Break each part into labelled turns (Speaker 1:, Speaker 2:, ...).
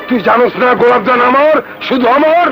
Speaker 1: তুই জানোস না গোলাপজান আমার, শুধু আমার।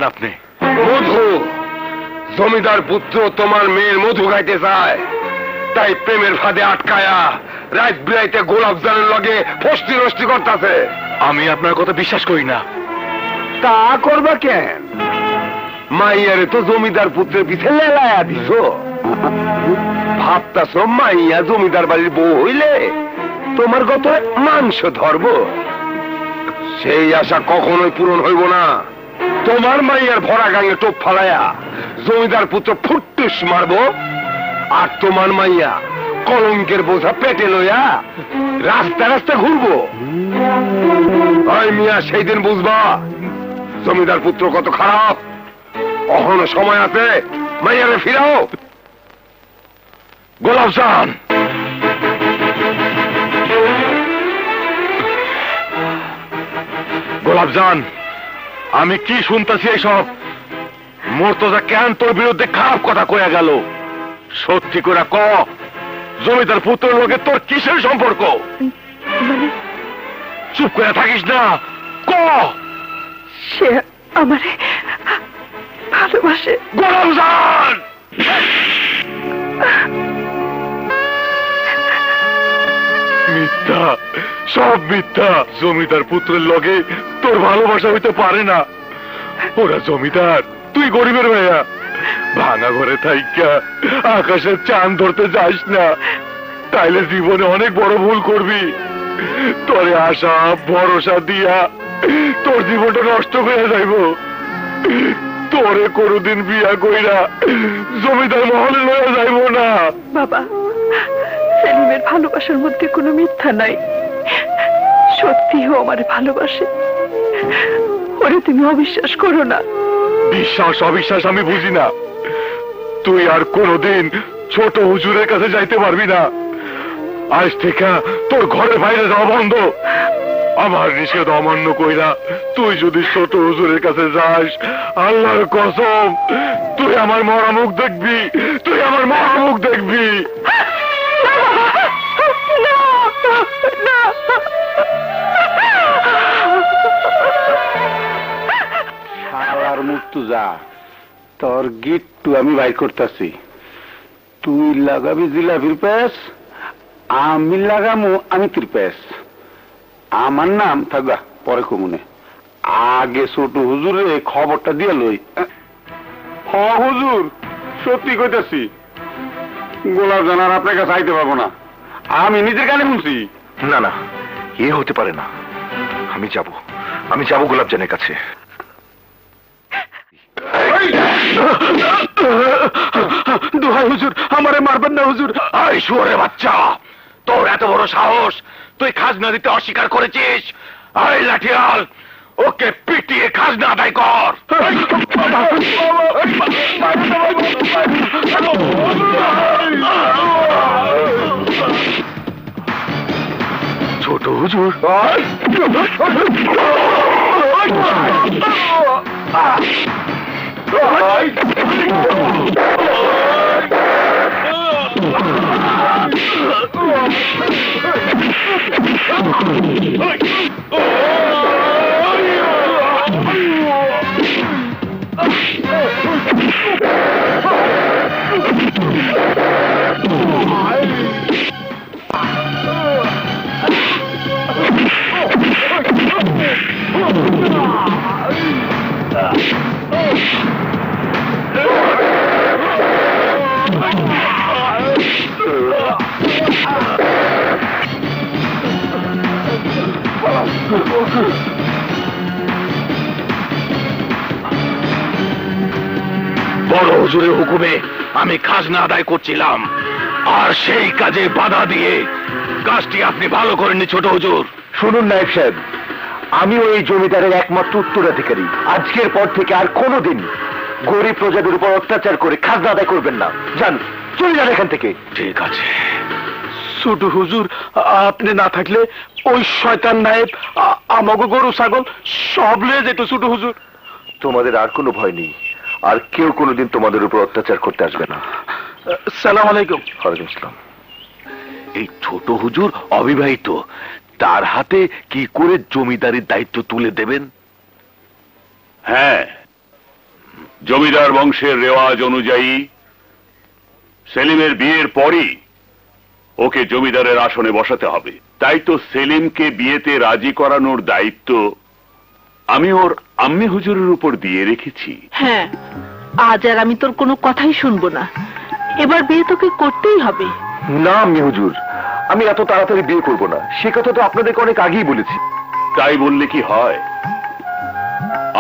Speaker 2: আপনি
Speaker 1: মধু, জমিদার পুত্র তোমার মেয়ের মধু খাইতে চায়, তাই প্রেমের ফাঁদে আটকায়া রাত বিরাইতে গোলাপজানের লগে ফষ্টি নষ্টি করতেছে।
Speaker 2: আমি আপনার কথা বিশ্বাস করি না।
Speaker 1: তা করবা কেন? মাইয়ারে তো জমিদার পুত্রের পিছে লেলায়া দিছ। ভাবতাছ মাইয়া জমিদার বাড়ির বউ হইলে তোমার কত মাংস ধরব? সেই আশা কখনোই পূরণ হইব না। তোমার মাইয়ার ভরা গাঙে টোপ ফালাইয়া জমিদার পুত্র ফুটটুস মারবো, আর তোমার মাইয়া কলঙ্কের বোঝা পেটে লইয়া রাস্তা রাস্তা ঘুরবো। মিয়া সেই দিন বুঝবা জমিদার পুত্র কত খারাপ। কখনো সময় আছে, মাইয়ারে ফিরাও। গোলাপজান,
Speaker 2: গোলাপজান, আমি কি শুনতেছি এইসব? মোর্তজা কেন তোর বিরুদ্ধে খারাপ কথা কয়ে গেল? সত্যি করে ক, জমিদার পুত্রের লোকে তোর কিসের সম্পর্ক? চুপ করে থাকিস না, ক।
Speaker 3: সে আমারে ভালোবাসে।
Speaker 2: গোলাপজান, মিথ্যা, সব মিথ্যা। জমিদার পুত্রের লগে তোর ভালোবাসা হইতে পারে না। ওরা জমিদার, তুই গরিবের ভাইয়া। ভাঙা ঘরে থাইকা আকাশের চাঁদ ধরতে যাস না, তাইলে জীবনে অনেক বড় ভুল করবি। তোরে আশা ভরসা দিয়া তোর জীবনটা নষ্ট হয়ে যাইব। তোরে কোনদিন বিয়া কইরা জমিদার মহলে লইয়া যাইব না।
Speaker 3: বাবা, সেলিমের ভালোবাসার মধ্যে কোনো মিথ্যা নাই। সত্যিও আমার ভালোবাসে। ওরে তুমি অবিশ্বাস করো না।
Speaker 2: বিশ্বাস অবিশ্বাস আমি বুঝি না। তুই আর কোনদিন ছোট হুজুরের কাছে যাইতে পারবি না। আজ থেকে তোর ঘরের বাইরে যাওয়া বন্ধ। আমার নিষেধ অমান্য কইরা তুই যদি ছোট হুজুরের কাছে যাস, আল্লাহর কসম তুই আমার মরা মুখ দেখবি, তুই আমার মরা মুখ দেখবি।
Speaker 1: শালার মুর্তুজা, তোর গিট্টু আমি বাইর করতেছি। তুই লাগাবি জিলাপির প্যাস, আমি লাগামু আমি তির প্যাস। আমার নাম থাকবা পরে কমুনে, আগে ছোট হুজুরে খবরটা দিয়ে লই। হ হুজুর, সত্যি কইতাছি, গোলাপজান আর আপনার কাছে আইতে পারবো না। আমি নিজের কানে শুনছি।
Speaker 2: না না, এ হতে পারে না। আমি যাব গোলাপজানের কাছে।
Speaker 1: দোহাই হুজুর, আমারে মারবেন না হুজুর।
Speaker 2: আই শুয়োরের বাচ্চা, তোর এত বড় সাহস, তুই খাজনা দিতে অস্বীকার করেছিস। আই লাঠিয়াল, ওকে পিটিয়ে খাজনা আদায় কর। ছোট হুজুর, বড় হুজুরের হুকুমে আমি খাজনা আদায় করছিলাম, আর সেই কাজে বাধা দিয়ে কাজটি আপনি ভালো করেননি ছোট হুজুর।
Speaker 1: শুনুন নায়েব সাহেব, আমি ওই জমিদারের একমাত্র উত্তরাধিকারী। আজকের পর থেকে আর কোনোদিন গরিব প্রজাদের উপর অত্যাচার করে খাজনা আদায় করবেন না। যান, চলে যান এখান থেকে।
Speaker 2: ঠিক আছে।
Speaker 1: ছোট হুজুর, আপনি না থাকলে ওই শয়তান নায়েব আমাকে গরু ছাগল সব লয়ে যেত। ছোট হুজুর, তোমাদের আর কোনো ভয় নেই, আর কেউ কোনোদিন তোমাদের উপর অত্যাচার করতে আসবে না। সালাম আলাইকুম। ওয়ালাইকুম আসসালাম।
Speaker 2: এই ছোট হুজুর অবিবাহিত, তার হাতে কি করে জমিদারির দায়িত্ব তুলে দেবেন?
Speaker 4: হ্যাঁ, জমিদার বংশের রেওয়াজ অনুযায়ী সেলিমের বিয়ের পরই ওকে জমিদারের আসনে বসাতে হবে। তাই তো সেলিমকে বিয়েতে রাজি করানোর দায়িত্ব আমি ওর আম্মি হুজুরের উপর দিয়ে রেখেছি।
Speaker 3: হ্যাঁ, আজ আর আমি তোর কোনো কথাই শুনবো না। এবার বিয়ে তোকে করতেই হবে।
Speaker 1: না আম্মি হুজুর, আমি এত তাড়াতাড়ি বিয়ে করব না। সে কথা তো আপনাদেরকে অনেক আগেই বলেছি।
Speaker 4: তাই বললে কি হয়?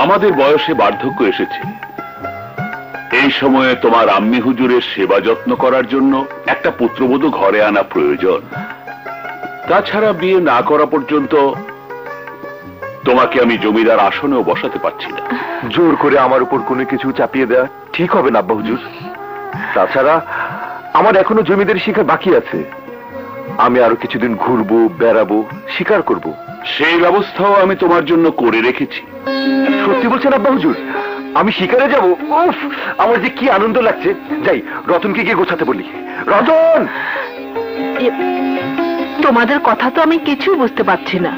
Speaker 4: আমাদের বয়সে বার্ধক্য এসেছে। এই সময়ে তোমার আম্মি হুজুরের সেবা যত্ন করার জন্য একটা পুত্রবধূ ঘরে আনা প্রয়োজন। তাছাড়া বিয়ে না করা পর্যন্ত তোমাকে আমি জমিদার আসনেও বসাতে পারছি না।
Speaker 1: জোর করে আমার উপর কোনো কিছু চাপিয়ে দেওয়া ঠিক হবে না আব্বা হুজুর। তাছাড়া আমার এখনো জমিদারি শিকার বাকি আছে। আমি আরো কিছুদিন ঘুরবো, বেড়াবো, শিকার করব।
Speaker 4: সেই ব্যবস্থাও আমি তোমার জন্য করে রেখেছি।
Speaker 1: সত্যি বলছেন আব্বা হুজুর? আমি শিকারে যাব? উফ, আমার যে কি আনন্দ লাগছে। যাই, রতনকে গিয়ে গোছাতে বলি। রতন!
Speaker 3: তোমাদের কথা তো আমি কিছুই বুঝতে পারছি না।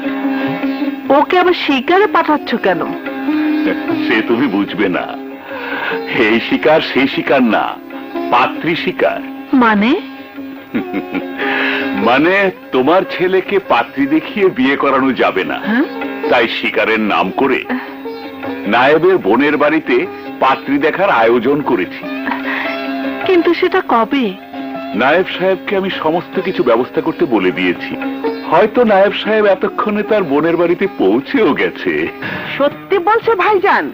Speaker 3: ওকে আবার শিকারে পাঠাচ্ছ কেন?
Speaker 4: সে তুমি বুঝবে না। এই শিকার সেই শিকার না, পাত্রী শিকার।
Speaker 3: মানে?
Speaker 4: মানে তোমার ছেলেকে পাত্রী দেখিয়ে বিয়ে করানো যাবে না, তাই শিকারের নাম করে নায়েবের বোনের বাড়িতে পাত্রী দেখার আয়োজন করেছি।
Speaker 3: কিন্তু সেটা কবে?
Speaker 4: নায়েব সাহেবকে আমি সমস্ত কিছু ব্যবস্থা করতে বলে দিয়েছি। হয়তো নায়েব সাহেব এতক্ষণে তার বোনের বাড়িতে পৌঁছেও গেছে।
Speaker 5: সত্যি বলছে ভাইজান?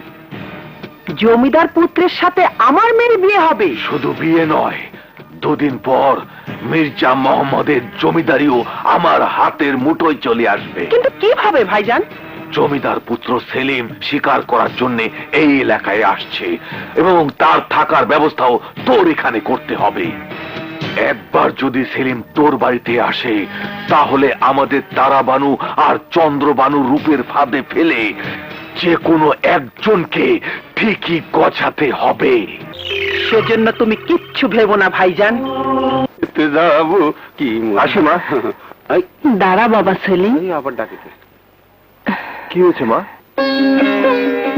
Speaker 5: জমিদার পুত্রের সাথে আমার মেয়ের বিয়ে হবে?
Speaker 2: শুধু বিয়ে নয়, দুদিন পর মির্জা মোহাম্মদের জমিদারিও আমার হাতের মুঠোয় চলে আসবে।
Speaker 5: কিন্তু কিভাবে ভাইজান?
Speaker 2: জমিদার পুত্র সেলিম শিকার করার জন্য এই এলাকায় আসছে, এবং তার থাকার ব্যবস্থাও তোর এখানে করতে হবে। একবার যদি সেলিম তোর বাড়িতে আসে, তাহলে আমাদের তারাবানু আর চন্দ্রবানু রূপের ফাঁদে ফেলে যে কোনো একজনকে ঠিকই গছাতে হবে।
Speaker 5: সেজন্য তুমি কিচ্ছু ভেবো না ভাইজান।
Speaker 1: যাবো কি আসি মা।
Speaker 3: দাঁড়া বাবা সেলিম।
Speaker 1: আবার ডাকিতে কি হয়েছে মা?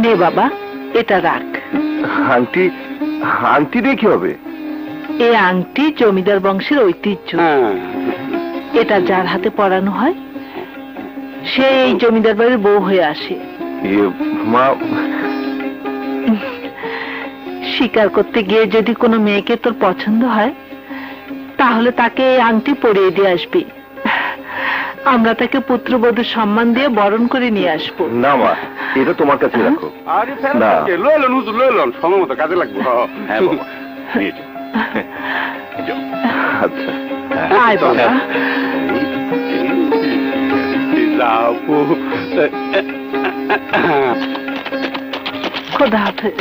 Speaker 3: নে বাবা, এটা রাখ।
Speaker 1: আন্টি, আন্টি দিয়ে কি হবে?
Speaker 3: এই আংটি জমিদার বংশের ঐতিহ্য। এটা যার হাতে পরানো হয়, সে এই জমিদার বাড়ির বউ হয়ে আসে।
Speaker 1: মা,
Speaker 3: শিকার করতে গিয়ে যদি কোনো মেয়েকে তোর পছন্দ হয়, তাহলে তাকে এই আংটি পরিয়ে দিয়ে আসবি। আমরা তাকে পুত্রবধূ সম্মান দিয়ে বরণ করে নিয়ে আসবো।
Speaker 1: না মা, এটা তোমার কাছে রাখো। না,
Speaker 4: সময় মতো কাজে লাগবে। হ্যাঁ বাবা, নিয়ে যাও।
Speaker 1: আচ্ছা
Speaker 3: আয় বাবা। খোদা হাফেজ।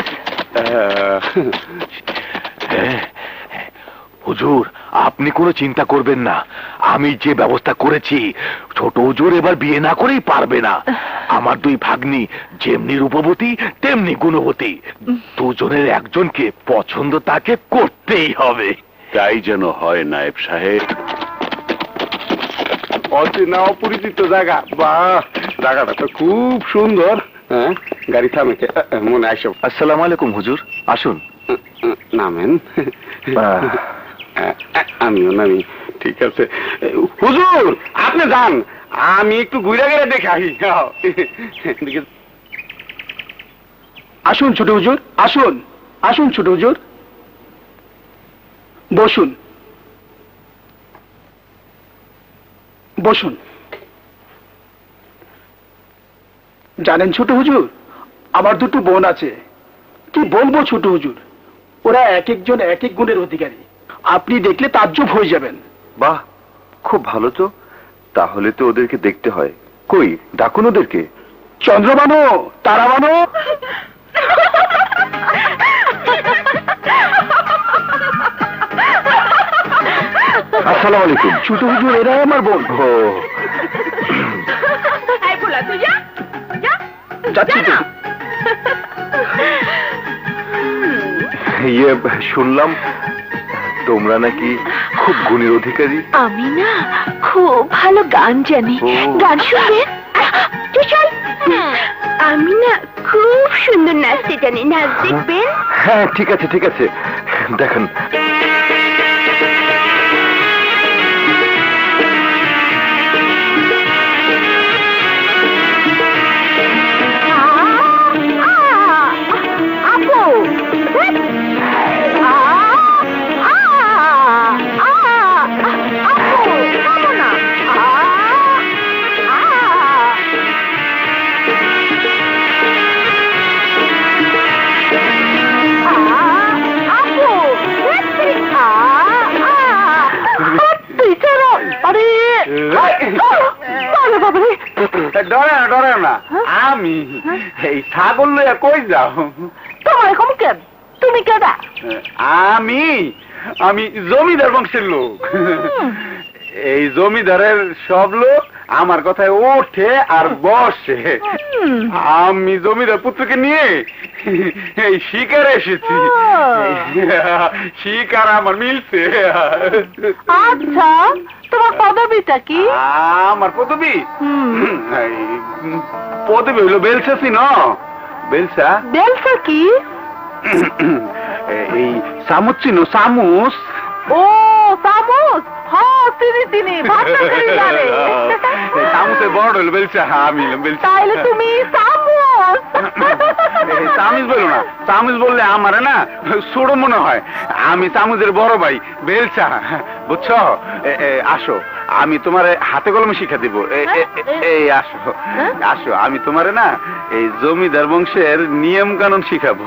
Speaker 2: হুজুর, আপনি কোনো চিন্তা করবেন না। আমি যে ব্যবস্থা করেছি, ছোট হুজুর এবার বিয়ে না করেই পারবে না। আমার দুই ভাগ্নি যেমনি রূপবতী তেমনি গুণবতী, দুজনের একজনকে পছন্দ তাকে করতেই হবে।
Speaker 4: তাই যেন হয় নায়েব সাহেব।
Speaker 1: অচেনা অপরিচিত জায়গা, বাহ, জায়গাটা তো খুব সুন্দর। হ্যাঁ, গাড়ি থামে মনে আসো।
Speaker 2: আসসালামু আলাইকুম হুজুর, আসুন।
Speaker 1: নামেন। আমিও নামি। ঠিক আছে হুজুর, আপনি যান, আমি একটু ঘুরে গেলে দেখাই।
Speaker 6: আসুন ছোট হুজুর, আসুন আসুন ছোট হুজুর, বসুন বসুন। জানেন ছোট হুজুর, আমার দুটো বোন আছে। কি বলবো ছোট হুজুর, ওরা এক একজন এক এক গুণের অধিকারী। আপনি দেখলে তাজ্জব হয়ে যাবেন।
Speaker 2: বাহ, খুব ভালো তো। তাহলে তো ওদেরকে দেখতে হয়। কই, ডাকুন ওদেরকে।
Speaker 6: চন্দ্রবানু, তারাবানু।
Speaker 2: আসসালামু আলাইকুম।
Speaker 6: ছোট হুজুর, এরাই আমার বোন।
Speaker 2: ও,
Speaker 6: যাচ্ছি তো।
Speaker 2: ইয়ে, শুনলাম তোমরা নাকি খুব গুণের অধিকারী।
Speaker 7: আমি না খুব ভালো গান জানি।
Speaker 2: ও।
Speaker 7: গান শুনবেন? চল। আমি না খুব সুন্দর নাচতে জানি, নাচ দেখবেন?
Speaker 2: হ্যাঁ, ঠিক আছে ঠিক আছে, দেখেন।
Speaker 7: আপু,
Speaker 1: ডরে না, ডরে না। আমি এই ছাগল লইয়া কই যাও?
Speaker 7: তোমার এরকম কেন? তুমি কেডা?
Speaker 1: আমি আমি জমিদার বংশের লোক। এই জমিদারের সব লোক আমার কথায় ওঠে আর বসে। আমি জমিদার পুত্রকে নিয়ে এই শিকারে এসেছি। শিকার আমার মিলছে।
Speaker 3: আচ্ছা, তোমার পদবিটা কি?
Speaker 1: আমার পদবী, এই পদবী হইলো বেলসা। চিনো বেলসা?
Speaker 3: বেলসা কি?
Speaker 1: এই চামচ চিনো? চামচ।
Speaker 3: ও, চামচ। হ্যাঁ, চিনি ভাতটা খেয়ে যাবে।
Speaker 1: চামচের বড় হইলো বেলসা। আমি বেলসা।
Speaker 3: তাইলে তুমি চামচ।
Speaker 1: চামিজ বলো না, চামিজ বললে আমার না ছোট মনে হয়। আমি চামচের বড় ভাই, বেলসা, বুঝছো? আসো, আমি তোমার হাতে কলমে শিক্ষা দিব। এই আসো আসো, আমি তোমারে না এই জমিদার বংশের নিয়ম কানুন শিখাবো।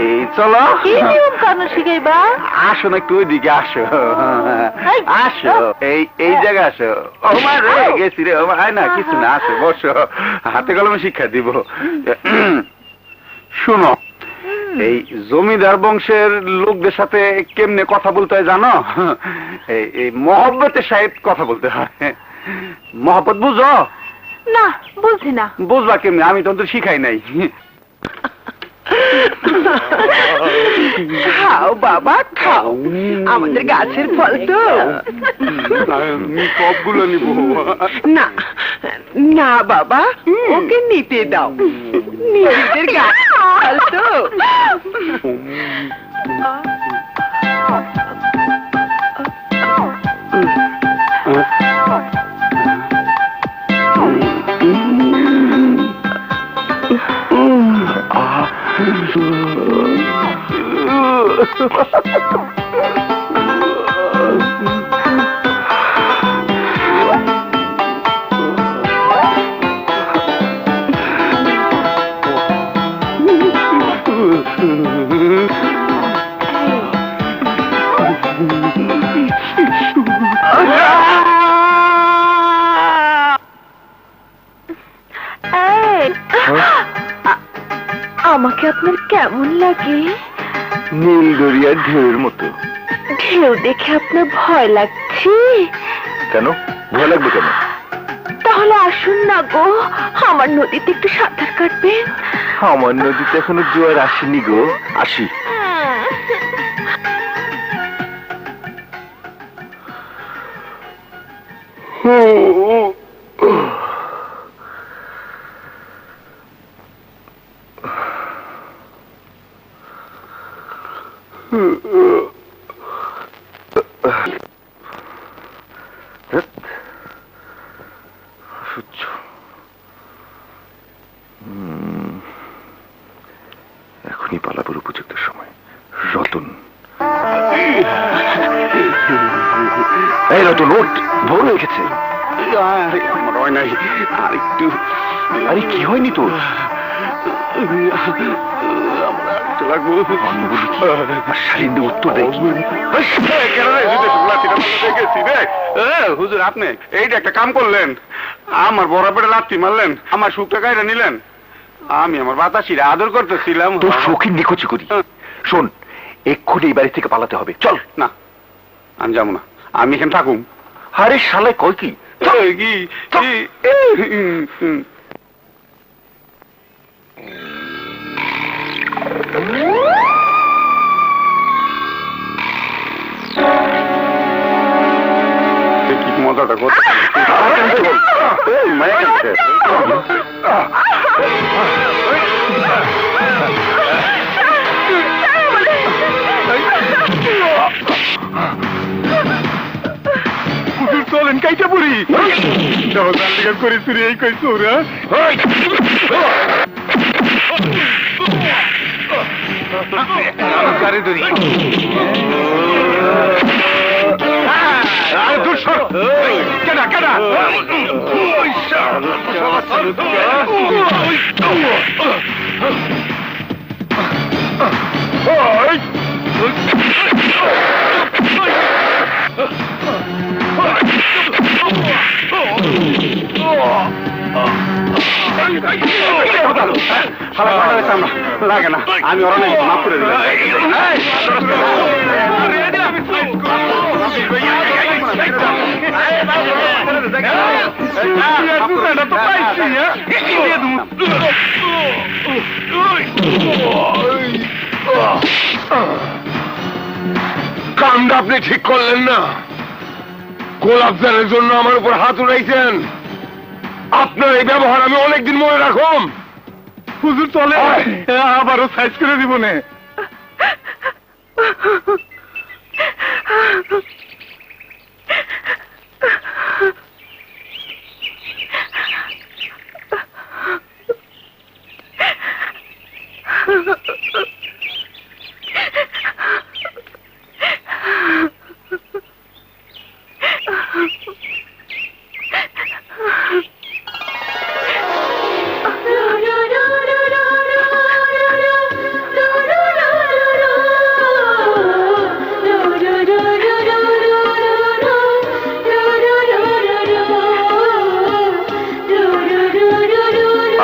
Speaker 1: এই চলো।
Speaker 3: কি নিয়ম কানুন শিখাইবা?
Speaker 1: আসো না একটু ওইদিকে আসো। আসো, এই জায়গা আসো। ও মা রে, গেছি রে। ও মা, না কিছু না, আসো বসো, হাতে কলমে শিক্ষা দিব। শুনো, এই জমিদার বংশের লোকদের সাথে কেমনে কথা বলতে হয় জানো? এই মহব্বতের সাথে কথা বলতে হয়। মহব্বত বুঝো?
Speaker 3: না, বুঝি না।
Speaker 1: বুঝবা কেমনে? আমি তো শিখাই নাই।
Speaker 5: খাও বাবা, খাও, আমাদের গাছের ফল তো।
Speaker 1: সবগুলো নিব
Speaker 5: না না বাবা, ওকে নিতে দাও, নিজেদের গাছের ফল তো।
Speaker 7: আমাকে আপনার কেমন লাগে?
Speaker 2: নীল দরিয়ার ঢেউয়ের মতো।
Speaker 7: ঢেউ দেখে আপনার ভয় লাগছে?
Speaker 2: কেন ভয় লাগবে কেন?
Speaker 7: তাহলে তাহলে আসুন না গো, আমার নদীতে একটু সাঁতার কাটবেন।
Speaker 2: আমার নদীতে এখনো জোয়ার আসেনি গো, আসি। এখনই পালাবার উপযুক্ত সময়। রতন, এই রতন ওঠ, ভোর হয়ে গেছে।
Speaker 1: আমার হয় নাই, আর একটু।
Speaker 2: আরে কি হয়নি তোর?
Speaker 1: উত্তর হুজুর, আপনি এইটা একটা কাম করলেন, আমার বড় পেটে লাথি মারলেন, আমার সুখটা কাইরা নিলেন। আমি আমার বাতাসিরা আদর করতেছিলাম।
Speaker 2: তোর শৌখিন নিখোঁজি করি। শোন, এক্ষুনি এই বাড়ি থেকে পালাতে হবে, চল।
Speaker 1: না, আমি যাবো না, আমি এখানে থাকুম।
Speaker 2: আরে শালায় কয় কি?
Speaker 1: কি মজাটা করতে চলেন কাইটা পড়ি করিস এই কইস ওরা। কেডা কেডা লাগে না, আমি ওরা নাই মাফ করে দিলাম।
Speaker 2: কামটা আপনি ঠিক করলেন না। গোলাপজানের জন্য আমার উপর হাত উঠাইছেন। আপনার এই ব্যবহার আমি অনেকদিন মনে রাখুম।
Speaker 1: হুজুর চলে, আবারও সাইজ করে দিব নে।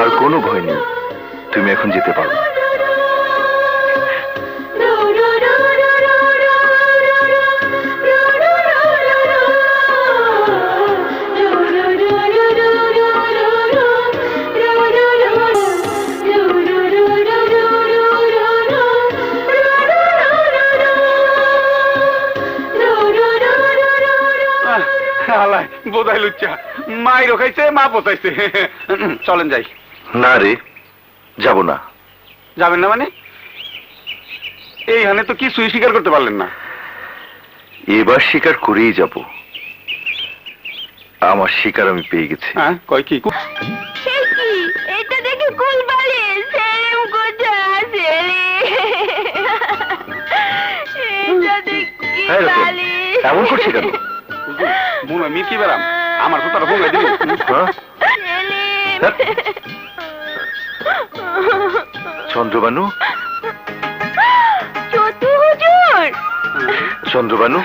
Speaker 2: আর কোনো ভয় নেই, তুমি এখন যেতে পারো।
Speaker 1: বোধাই লুচ্চা মাই রখাইছে, মা পোতাইছে। চলেন যাই।
Speaker 2: না রে, যাব না।
Speaker 1: যাবেন না মানে? এইখানে তো কিছুই স্বীকার করতে পারলেন না।
Speaker 2: এবার স্বীকার করেই যাব। আমার শিকার আমি পেয়ে গেছি।
Speaker 1: হ্যাঁ, কয় কি?
Speaker 7: সে কি? এটা দেখে কুলবাড়ি সেরেম কোথা সেরে। এটা দেখি বালি।
Speaker 2: এমন করছি কেন?
Speaker 1: মনে হয় মির্কি বেড়াম, আমার তো তারা ভোগাই দিবি।
Speaker 2: চন্দ্রবানু,
Speaker 7: চতু হুজুর।
Speaker 2: চন্দ্রবানু,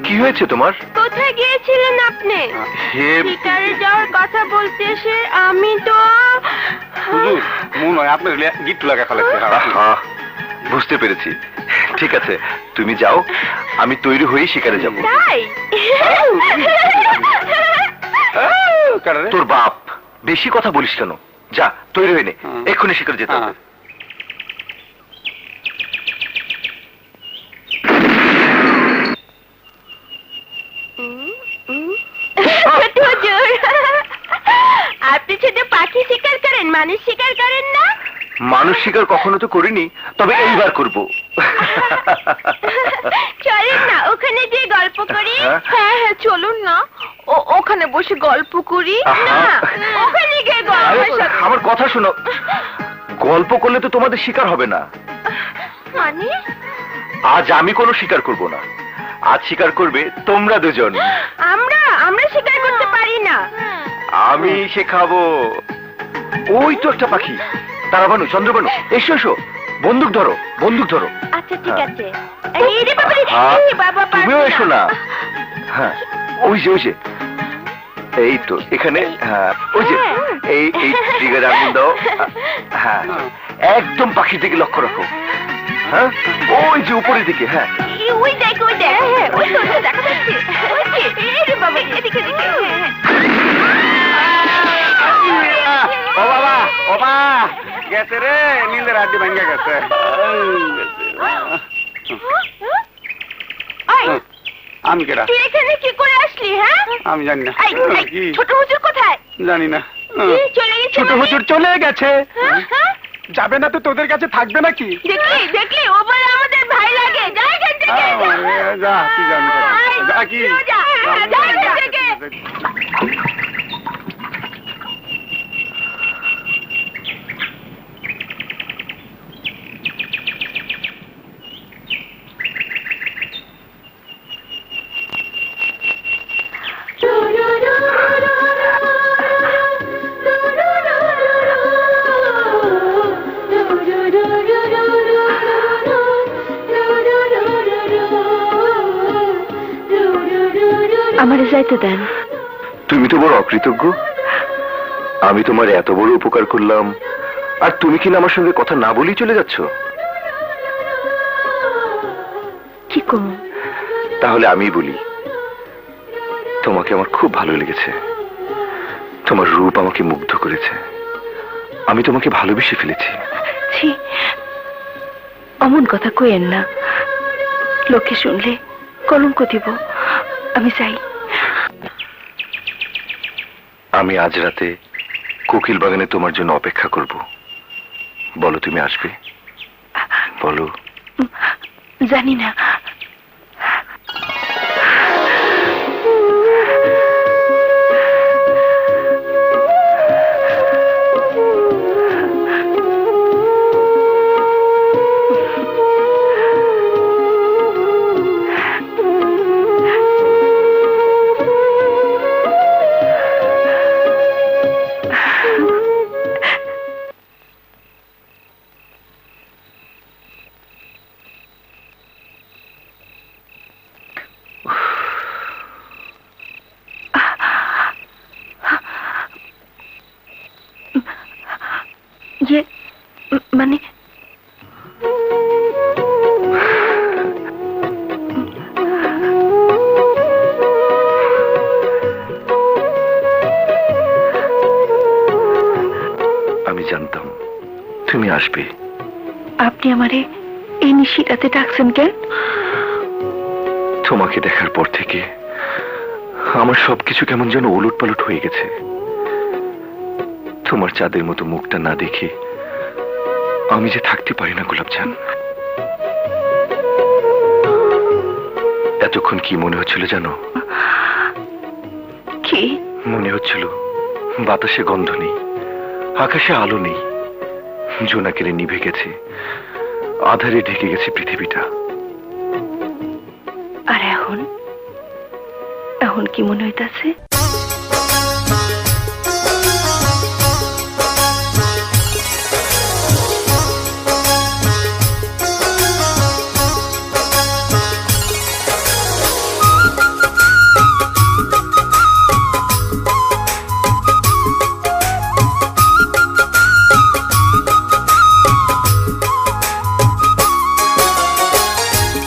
Speaker 2: কি হয়েছে তোমার?
Speaker 7: কোথায় গিয়েছিলেন আপনি? শিকারে যাওয়ার কথা বলতে এসে আমি তো।
Speaker 1: হুজুর, মনে হয় আপনার গিট্টু লাগা ফেলেছে।
Speaker 2: বুঝতে পেরেছি। ঠিক আছে, তুমি যাও, আমি তৈরি হয়ে শিকারে যাব।
Speaker 7: তাই?
Speaker 1: কারা রে?
Speaker 8: তোর বাপ। বেশি কথা বলিস কেন? যা তৈরি হয়ে নে, এক্ষুনি শিকার যেতে হবে।
Speaker 7: ছোট হুজুর, আপনি শুধু পাখি শিকার করেন, মানুষ শিকার করেন না?
Speaker 8: মানুষ শিকার কখনো তো করিনি, তবে এইবার করব।
Speaker 7: চলেন না, ওখানে যে গল্প করি।
Speaker 8: হ্যাঁ
Speaker 7: হ্যাঁ চলুন না, ওখানে বসে গল্প করি। না, ওখানে গিয়ে
Speaker 8: আমার কথা শোনো, গল্প করলে তো তোমাদের শিকার হবে না।
Speaker 7: মানে?
Speaker 8: আজ আমি কোনো শিকার করব না, আজ শিকার করবে তোমরা দুজন।
Speaker 7: আমরা শিকার করতে পারি না।
Speaker 8: আমি শেখাবো। ওই তো একটা পাখি, তারাবানু, চন্দ্রবানু, এসো এসো, বন্দুক ধরো, বন্দুক ধরো।
Speaker 7: আচ্ছা ঠিক আছে। এই রে বাবা, বাবা
Speaker 8: তুমিও এসো না। হ্যাঁ ওই যে এই তো এখানে। হ্যাঁ ওই যে এই ট্রিগার আঙুল দাও। হ্যাঁ একদম পাখির দিকে লক্ষ্য রাখো। হ্যাঁ ওই যে উপরের দিকে। হ্যাঁ
Speaker 7: ওই দেখ, ওই দেখ, ওই তো দেখা যাচ্ছে। এই রে বাবা, এদিকে এদিকে।
Speaker 1: ও বাবা, ও মা, গেছে রে, নীলের হাড্ডি ভেঙে গেছে। আমি কেডা?
Speaker 7: তুই এখানে কি করে আসলি? হ্যাঁ
Speaker 1: আমি জানি না। কি?
Speaker 7: ছোট হুজুর কোথায়?
Speaker 1: জানি না।
Speaker 7: চলে গেছে।
Speaker 6: ছোট হুজুর চলে গেছে।
Speaker 7: হ্যাঁ?
Speaker 6: যাবে না তো তোদের কাছে থাকবে নাকি?
Speaker 7: দেখলি ও বলে আমাদের ভাই লাগে। যা এখান থেকে।
Speaker 1: যা, তুই জানি যা। কি?
Speaker 7: যা এখান থেকে। আমারে যাইতে দেন।
Speaker 8: তুমি তো বড় অকৃতজ্ঞ। আমি তোমার এত বড় উপকার করলাম, আর তুমি কিনা আমার সঙ্গে কথা না বলেই চলে যাচ্ছ।
Speaker 7: কি করব?
Speaker 8: তাহলে আমি বলি, তোমাকে আমার খুব ভালো লেগেছে। তোমার রূপ আমাকে মুগ্ধ করেছে। আমি তোমাকে ভালোবেসে ফেলেছি।
Speaker 7: ছি, অমন কথা কইেন না, লোকে শুনলে কলঙ্ক দিব। আমি চাই।
Speaker 8: আমি আজ রাতে কোকিল বাগানে তোমার জন্য অপেক্ষা করব। বলো তুমি আসবে? বলো।
Speaker 7: জানি না। মানে
Speaker 8: আমি জানতাম তুমি আসবে।
Speaker 7: আপনি আমারে এই নিশিরাতে ডাকছেন কেন?
Speaker 8: তোমাকে দেখার পর থেকে আমার সবকিছু কেমন যেন ওলট পালট হয়ে গেছে। তোমার চাঁদের মতো মুখটা না দেখে আমি যে থাকতে পারি না গোলাপজান। এতক্ষণ কি মনে হচ্ছিল জানো?
Speaker 7: কি
Speaker 8: মনে হচ্ছিল বাতাসে গন্ধ নেই, আকাশে আলো নেই, জোনাকেরে নিভে গেছে, আধারে ঢেকে গেছে পৃথিবীটা।
Speaker 7: আর এখন এখন কি মনে হইতাছে?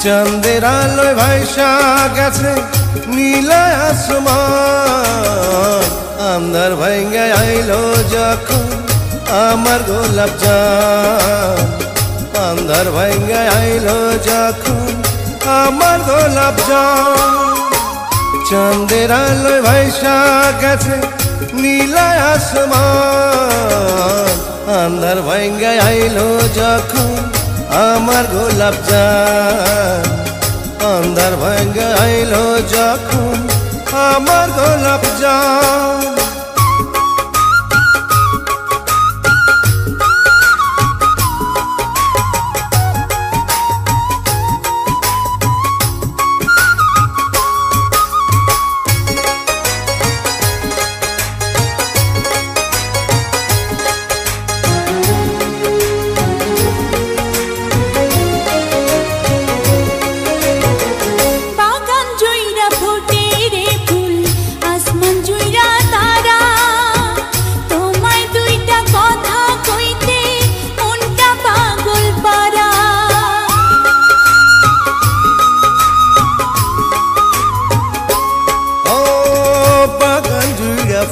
Speaker 9: চাঁদের আলোয় ভাইসা গেছে নীল আসমান, আন্ধার ভাঙ্গে আইলো যখন আমার গোলাপ জান, আন্ধার ভাঙ্গে আইলো যখন আমার গোলাপ জান। চাঁদের আলোয় ভাইসা গেছে নীলা আসমান, আন্ধার ভাঙ্গে আইলো যখন আমার গোলাপ জান, আন্ধার ভাঙ্গে আইলো যখন আমার গোলাপ জান।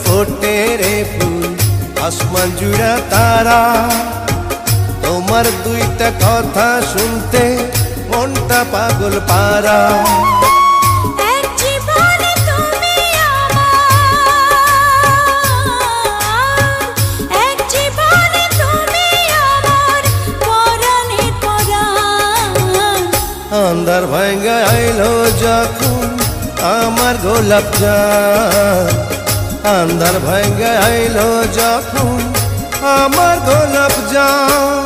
Speaker 9: ফোটে রে ফুল আসমান জুড়া তারা, তোমার দুইটা কথা শুনতে মনটা পাগল পারা। আন্ধার ভাঙ্গা আইলো যখন আমার গোলাপ জান, আন্ধার ভাঙ্গা আইলো যখন আমার গোলাপ জান।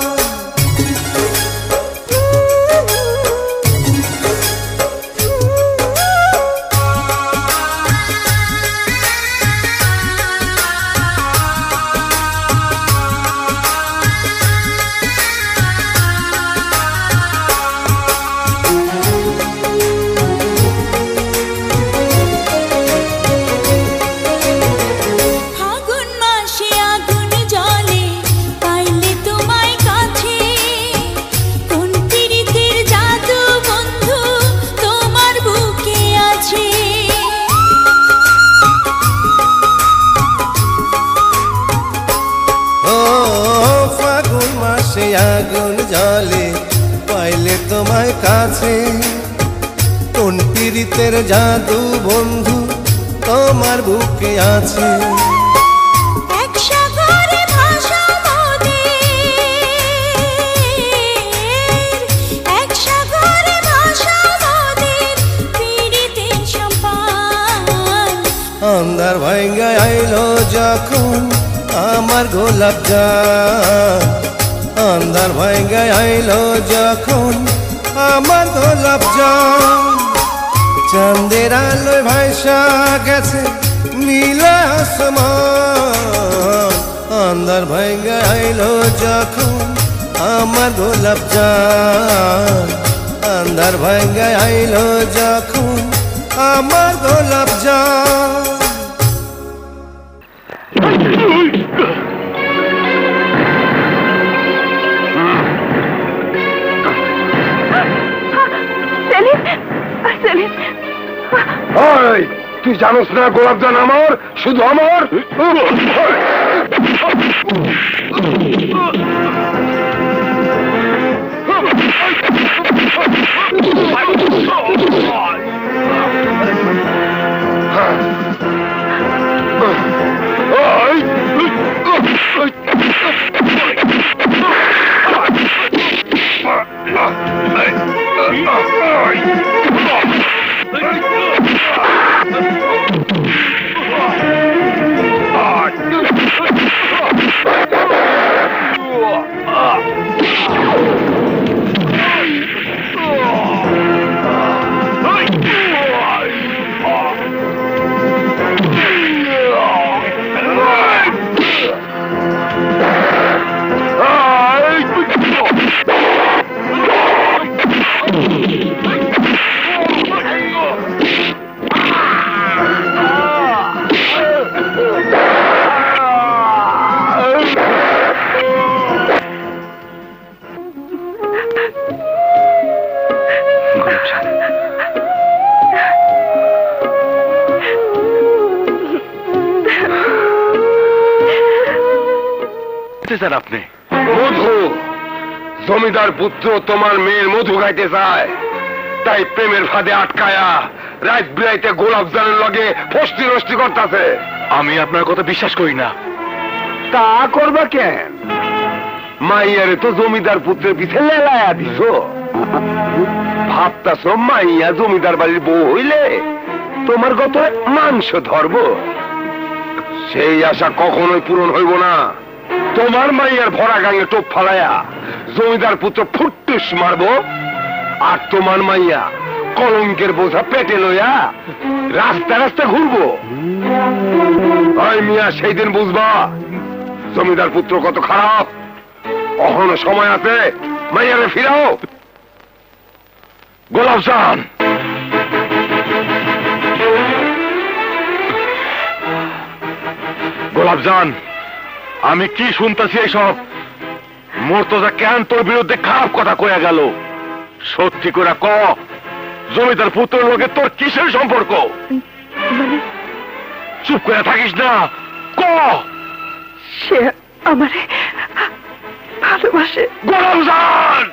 Speaker 9: আগুন জলে পাইলে তোমায় কাছে, কোন পীড়িতের জাদু বন্ধু তোমার বুকে আছে। আন্ধার ভাঙ্গা আইলো যখন আমার গোলাপ জান, আন্ধার ভাঙ্গা আইলো যখন আমার গোলাপ জান। চাঁদের আলোয় ভাইসা গেছে নীলা আসমান, আন্ধার ভাঙ্গা আইলো যখন আমার গোলাপ জান, আন্ধার ভাঙ্গা আইলো যখন আমার গোলাপ জান।
Speaker 2: তুই জানোস না গোলাপ জান আমার, শুধু আমার। বলতে চান আপনি? মধু, জমিদার পুত্র তোমার মেয়ের মধু খাইতে চায়, তাই প্রেমের ফাঁদে আটকায়া রাত বিরাইতে গোলাপ জানের লগে ফষ্টি নষ্টি করতেছে। আমি আপনার কথা বিশ্বাস করি না। তা করবা কেন? মাইয়ারে তো জমিদার পুত্রের পিছে লেলায়া দিছ। ভাবতাছ মাইয়া জমিদার বাড়ির বউ হইলে তোমার কত মাংস ধরব? সেই আশা কখনোই পূরণ হইব না। তোমার মাইয়ার ভরা গাঙে টোপ ফালাইয়া জমিদার পুত্র ফুটুস মারবো, আর তোমার মাইয়া কলঙ্কের বোঝা পেটে লইয়া রাস্তা রাস্তা ঘুরবো। মিয়া সেই দিন বুঝবা জমিদার পুত্র কত খারাপ। অহনো সময় আছে, মাইয়ারে ফিরাও। গোলাপ জান, গোলাপ জান, আমি কি শুনতেছি এইসব? মোর্তজা কেন তোর বিরুদ্ধে খারাপ কথা কয়ে গেল? সত্যি করে ক, জমিদার পুত্রের লোকে তোর কিসের সম্পর্ক? চুপ করে থাকিস না, ক।
Speaker 5: সে আমারে ভালোবাসে।
Speaker 2: গোলাপ জান,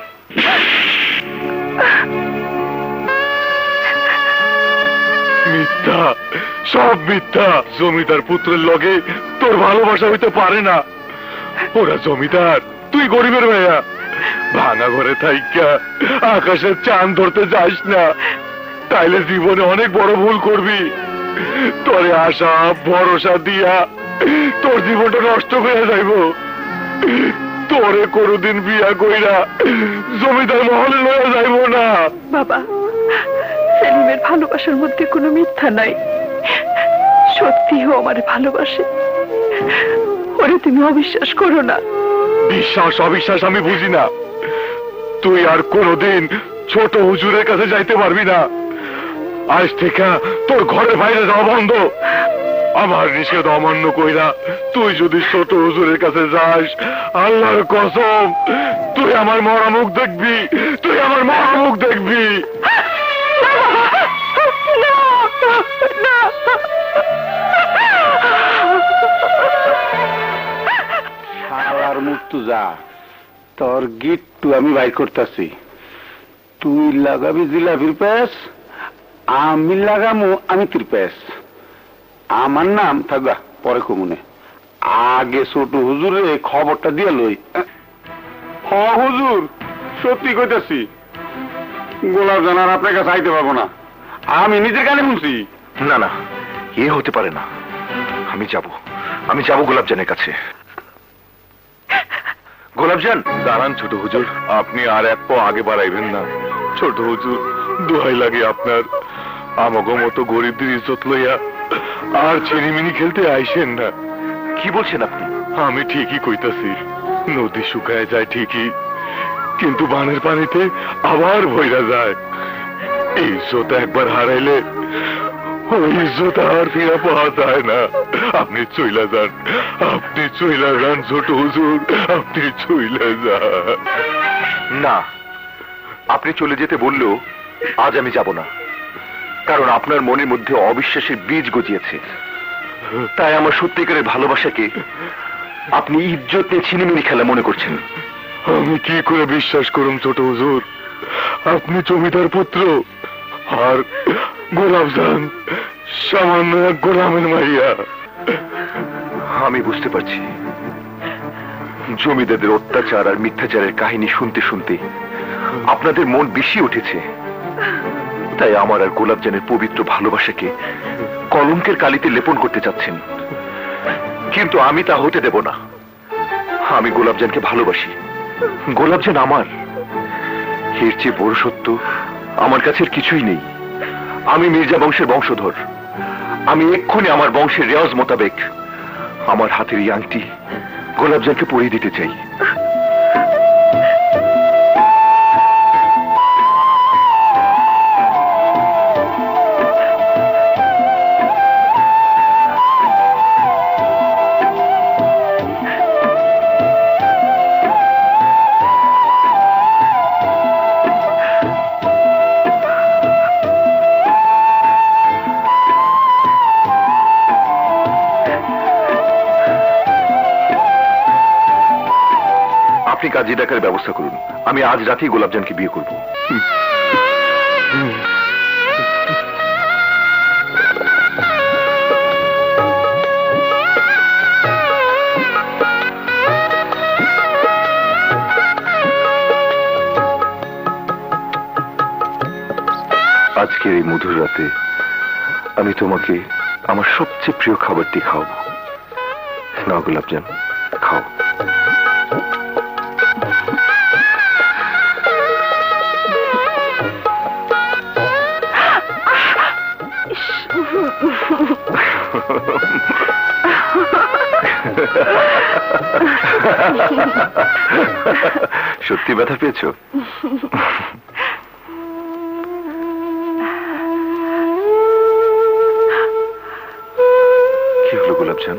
Speaker 2: মিথ্যা, সব মিথ্যা। জমিদার পুত্রের লগে তোর ভালোবাসা হইতে পারে না। ওরা জমিদার, তুই গরিবের ভাইয়া। ভাঙা ঘরে থাইকা আকাশের চাঁদ ধরতে যাস না, তাইলে জীবনে অনেক বড় ভুল করবি। তোরে আশা ভরসা দিয়া তোর জীবনটা নষ্ট হয়ে যাইব। তোরে কোনদিন বিয়া কইরা জমিদার মহলে লইয়া যাইব না।
Speaker 5: বাবা, সেলিমের ভালোবাসার মধ্যে কোনো মিথ্যা নাই। সত্যিও আমার ভালোবাসে। ওরে তুমি অবিশ্বাস করো না।
Speaker 2: বিশ্বাস অবিশ্বাস আমি বুঝি না। তুই আর কোনদিন ছোট হুজুরের কাছে যাইতে পারবি না। আজ থেকে তোর ঘরের বাইরে যাওয়া বন্ধ। আমার নিষেধ অমান্য কইরা তুই যদি ছোট হুজুরের কাছে যাস, আল্লাহর কসম তুই আমার মরা মুখ দেখবি, তুই আমার মরা মুখ দেখবি।
Speaker 1: শালার মুর্তজা, তোর গিট্টু আমি বাইর করতেছি। তুই লাগাবি জিলাপির প্যাস, আমি লাগামু আমি ত্রিপ্যাস। আমার নাম থাকবা পরে কমুনে, আগে ছোট হুজুরে খবরটা দিয়ে লই। হ হুজুর, সত্যি কইতাছি, গোলাপ জানার আপনার কাছে আইতে পারবো না। আমি নিজের কানে শুনছি।
Speaker 8: না না, এ হতে পারে না। আমি যাব গোলাপজানের কাছে। গোলাপজান,
Speaker 2: দাঁড়ান ছোট হুজুর, আপনি আর এক পা আগে বাড়াইবেন না। ছোট হুজুর, দোহাই লাগে আপনার, আমাগো মতো গরিবদের ইজ্জত লইয়া আর ছিনিমিনি খেলতে আইসেন না।
Speaker 8: কি বলছেন আপনি?
Speaker 2: আমি ঠিকই কইতাছি। নদী শুকায় যায় ঠিকই, কিন্তু বানের পানিতে আবার ভইরা যায়। ইজ্জত একবার হারাইলে ওই ইজ্জত আর ফিরে পাওয়া যায় না। আপনি চইলা যান, আপনি চইলা যান ছোট হুজুর, আপনি চইলা যান।
Speaker 8: না, আপনি চলে যেতে বললেও আজ আমি যাব না। কারণ আপনার মনের মধ্যে অবিশ্বাসের বীজ গজিয়েছে। তাই আমার সত্যিকারের ভালোবাসাকে আপনি ইজ্জত নিয়ে ছিনিমিনি খেলা মনে করছেন।
Speaker 2: আমি কি করে বিশ্বাস করুম ছোট হুজুর? আপনি জমিদার পুত্র, আর গোলাপ জান সামান্য এক গোলামের মাইয়া।
Speaker 8: আমি বুঝতে পারছি, জমিদারদের অত্যাচার আর মিথ্যাচারের কাহিনী শুনতে শুনতে আপনাদের মন বেশি উঠেছে। তাই আমার আর গোলাপজানের পবিত্র ভালোবাসাকে কলঙ্কের কালিতে লেপন করতে চাচ্ছেন, কিন্তু আমি তা হতে দেব না। আমি গোলাপজানকে ভালোবাসি, গোলাপজান আমার। এর চেয়ে বড় সত্য আমার কাছে কিছুই নেই। আমি মির্জা বংশের বংশধর। আমি এক্ষুনি আমার বংশের রেওয়াজ মোতাবেক আমার হাতের এই আংটি গোলাপজানকে পরিয়ে দিতে চাই। আপনি কাজী ডাকার ব্যবস্থা করুন, আমি আজ রাতেই গোলাপজানকে বিয়ে করব। আজকের এই মধুর রাতে আমি তোমাকে আমার সবচেয়ে প্রিয় খাবারটি খাওয়াবো। না গোলাপজান, খাও। সত্যি ব্যথা পেয়েছো? কি হলো গোলাপজান?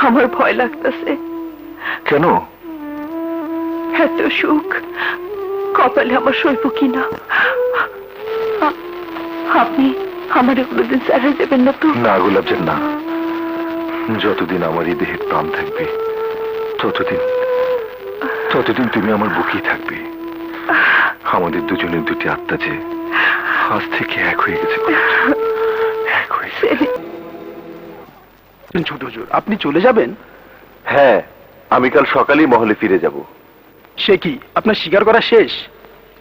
Speaker 5: আমার ভয় লাগতেছে।
Speaker 8: কেন?
Speaker 5: এত সুখ কপালে আমার সইব কিনা। আপনি আমার কোনোদিন ছেড়ে দেবেন না তো?
Speaker 8: না গোলাপজান, না। যতদিন আমার এই দেহের প্রাণ থাকবে ততদিন তুমি আমার বুকেই থাকবে। আমাদের দুজনের দুটি আত্মা যে আজ থেকে এক হয়ে গেছে, এক হয়ে গেছে।
Speaker 6: ছোট হুজুর, আপনি চলে যাবেন?
Speaker 8: হ্যাঁ, আমি কাল সকালেই মহলে ফিরে যাব।
Speaker 6: সে কি, আপনার শিকার করা শেষ?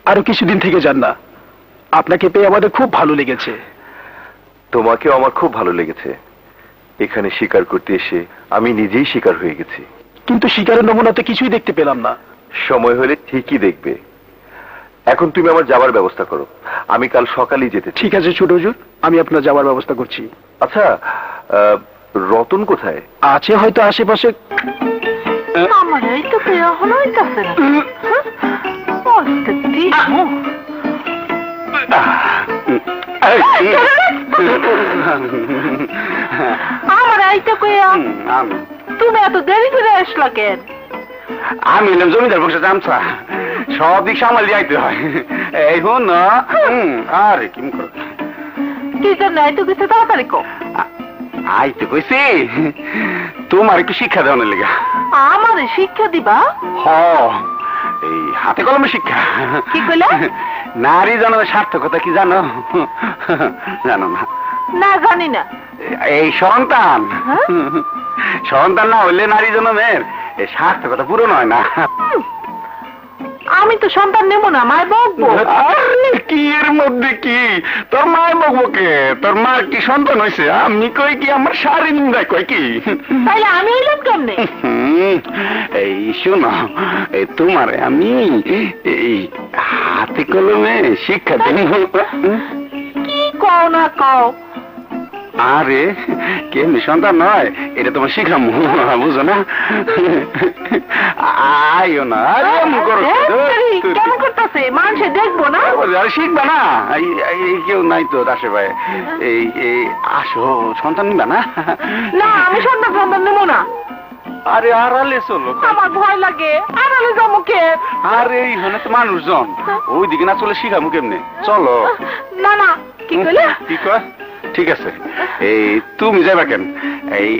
Speaker 6: আরো কিছুদিন থেকে যান না। আপনাকে পেয়ে আমাদের খুব ভালো লেগেছে।
Speaker 8: তোমাকেও আমার খুব ভালো লেগেছে। এখানে শিকার করতে এসে আমি নিজেই শিকার হয়ে গেছি। কিন্তু শিকারের নমুনাতে কিছুই দেখতে পেলাম না। সময় হলে ঠিকই দেখবে। এখন তুমি আমার যাবার ব্যবস্থা করো, আমি কাল সকালেই যেতে চাই।
Speaker 6: ঠিক আছে ছোট হুজুর, আমি আপনার যাওয়ার ব্যবস্থা করছি।
Speaker 8: আচ্ছা, রতন কোথায়? আছে হয়তো আশেপাশে।
Speaker 3: আমার এই তো প্রিয় হলো হইতাছে না। আমার আইতে কইয়া তুমি এত দেরি করে আসলা কেন?
Speaker 1: আমি এলাম জমিদার বংশে জামছা, সব দিক সামাল দিয়ে আইতে হয়। এই হন না। আরে কি করো,
Speaker 3: কি জন্য আইতে গেছে তাড়াতাড়ি কো।
Speaker 1: আইতে কইছি তোমার একটু শিক্ষা দেওয়ার লেগা।
Speaker 3: আমারে শিক্ষা দিবা?
Speaker 1: হ, এই হাতে কলমে শিক্ষা।
Speaker 3: কি কইলা?
Speaker 1: নারী জন্মের সার্থকতা কি জানো? জানো না?
Speaker 3: না, জানি না।
Speaker 1: এই সন্তান সন্তান না হইলে নারী জন্মের এই সার্থকতা পূরণ হয় না।
Speaker 3: আমি তো সন্তান নেব না, মায় বকবো।
Speaker 1: কি এর মধ্যে কি? তোর মায় বকবো কে? তোর মার কি সন্তান হয়েছে? আমি কই কি আমার শাড়ি নিন্দায় কই কি?
Speaker 3: তাইলে আমি এলাম কেমনে?
Speaker 1: এই শোনো, এই তোমারে আমি এই হাতে কলমে শিক্ষা দেব।
Speaker 3: কি কও না কও?
Speaker 1: আরে কেমনি সন্তান নয়, এটা তোমার শিখাম, বুঝো না? আইও না, আরে এমন করো
Speaker 3: কেমন করতেছে? মানুষে দেখবো না?
Speaker 1: আরে শিখবা না, কেউ নাই তো দাসে ভাই। এই এই আসো, সন্তান নিবা না?
Speaker 3: না, আমি সন্তান নেবো না।
Speaker 1: আরে আড়ালে চলো।
Speaker 3: আমার ভয় লাগে, আড়ালে যাবো কে?
Speaker 1: আরে এইখানে তো মানুষজন, ওইদিকে না চলে শিখামু কেমনে? চলো।
Speaker 3: না না, কি কইলে?
Speaker 1: কি কয়? ঠিক আছে, এই তুমি যাবা কেন? এই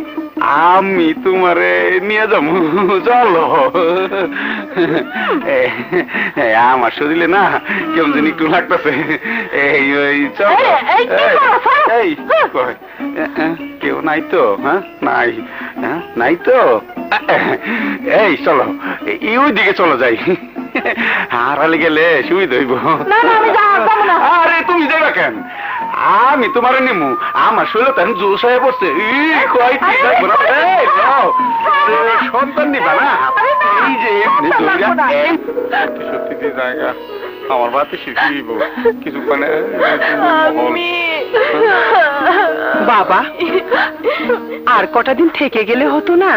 Speaker 1: আমি তোমারে নিয়ে যাবো, চলো। আমার শরীরে না কেমন যেন একটু লাগতেছে। এই ওই চলো। এই কয়, কেউ নাই তো? হ্যাঁ, নাই, নাই তো? এই চলো, ওই দিকে চলো যাই। হারালে গেলে সুবিধা হইব। আরে তুমি যাবা কেন? আমি তোমার নেমু, আমার শরীরে তো জোশ হয়ে পড়ছে। সন্তান নিবা না? এই যে সত্যি জায়গা আমার বাতে শিখিব কিছু।
Speaker 5: বাবা, আর কটা দিন থেকে গেলে হতো না?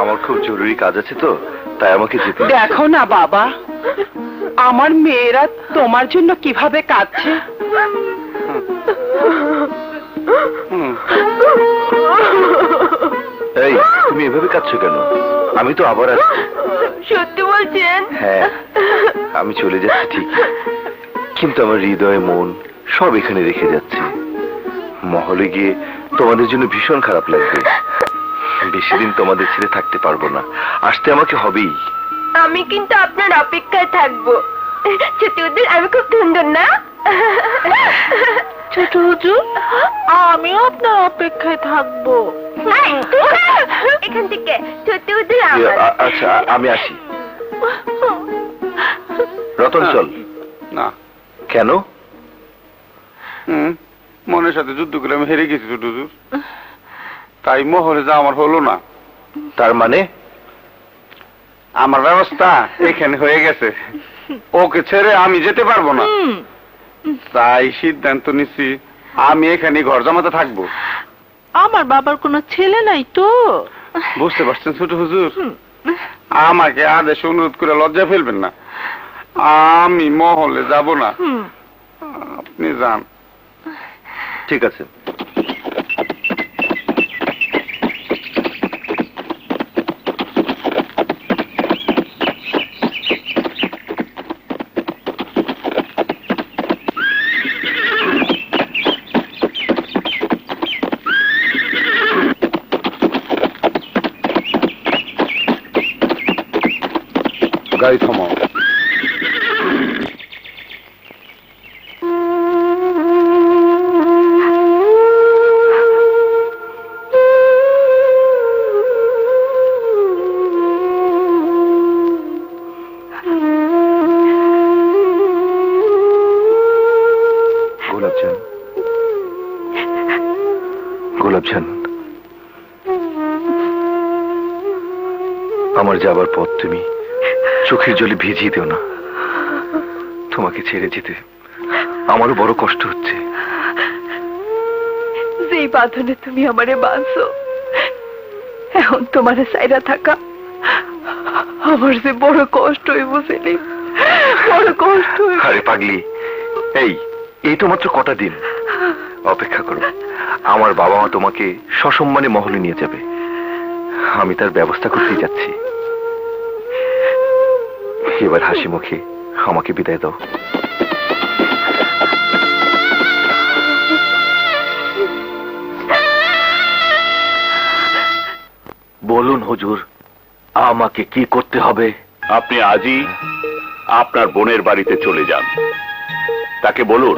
Speaker 8: আমার খুব জরুরি কাজ আছে তো, তাই আমাকে যেতে।
Speaker 5: দেখো না বাবা, আমার মেয়েরা তোমার জন্য কিভাবে কাঁদছে।
Speaker 8: এই, তুমি এভাবে কাঁদছো কেন? আমি তো আবার আসছি।
Speaker 7: সত্যি বলছেন?
Speaker 8: হ্যাঁ, আমি চলে যাচ্ছি ঠিক, কিন্তু আমার হৃদয় মন সব এখানে রেখে যাচ্ছি। মহলে গিয়ে তোমাদের জন্য ভীষণ খারাপ লাগবে। বেশি দিন তোমাদের ছেড়ে থাকতে পারবো না, আসতে আমাকে হবেই।
Speaker 7: আমি কিন্তু আপনার অপেক্ষায় থাকবো। ছোট হুজুর, আমি খুব সুন্দর না?
Speaker 3: ছোট হুজুর, আমিও আপনার অপেক্ষায় থাকবো।
Speaker 7: এখান থেকে ছোট হুজুর আমার।
Speaker 8: আচ্ছা আমি আসি। রতন চল।
Speaker 1: না।
Speaker 8: কেন?
Speaker 1: মনের সাথে যুদ্ধ করে আমি হেরে গেছি ছোট হুজুর, তাই মহলে যা আমার হলো না।
Speaker 8: তার মানে?
Speaker 1: আমার ব্যবস্থা এখানে হয়ে গেছে, ওকে ছেড়ে আমি যেতে পারবো না। তাই সিদ্ধান্ত নিচ্ছি আমি এখানে ঘর জমাতে থাকবো।
Speaker 3: আমার বাবার কোনো ছেলে নাই তো।
Speaker 1: বুঝতে পারছেন ছোট হুজুর, আমাকে আদেশ অনুরোধ করে লজ্জা ফেলবেন না, আমি মহলে যাব না, আপনি যান।
Speaker 8: ঠিক আছে।
Speaker 1: গাড়ি থামাও।
Speaker 8: গোলাপজান, গোলাপজান, আমার যাবার পথ তুমি চোখের জলে ভিজিয়ে দিও না। তোমাকে ছেড়ে যেতে আমারও বড় কষ্ট হচ্ছে।
Speaker 5: যেই বাঁধনে তুমি আমারে বাঁধছো, এখন তোমারে সাইরা থাকা আমার যে বড় কষ্ট হইব সেলিম, বড় কষ্ট হইব।
Speaker 8: আরে পাগলি, এই তো মাত্র কটা দিন অপেক্ষা করো। আমার বাবা মা তোমাকে সসম্মানে মহলে নিয়ে যাবে, আমি তার ব্যবস্থা করতেই যাচ্ছি। এবার হাসি মুখে আমাকে বিদায় দাও।
Speaker 4: বলুন হুজুর, আমাকে কি করতে হবে? আপনি আজই আপনার বোনের বাড়িতে চলে যান, তাকে বলুন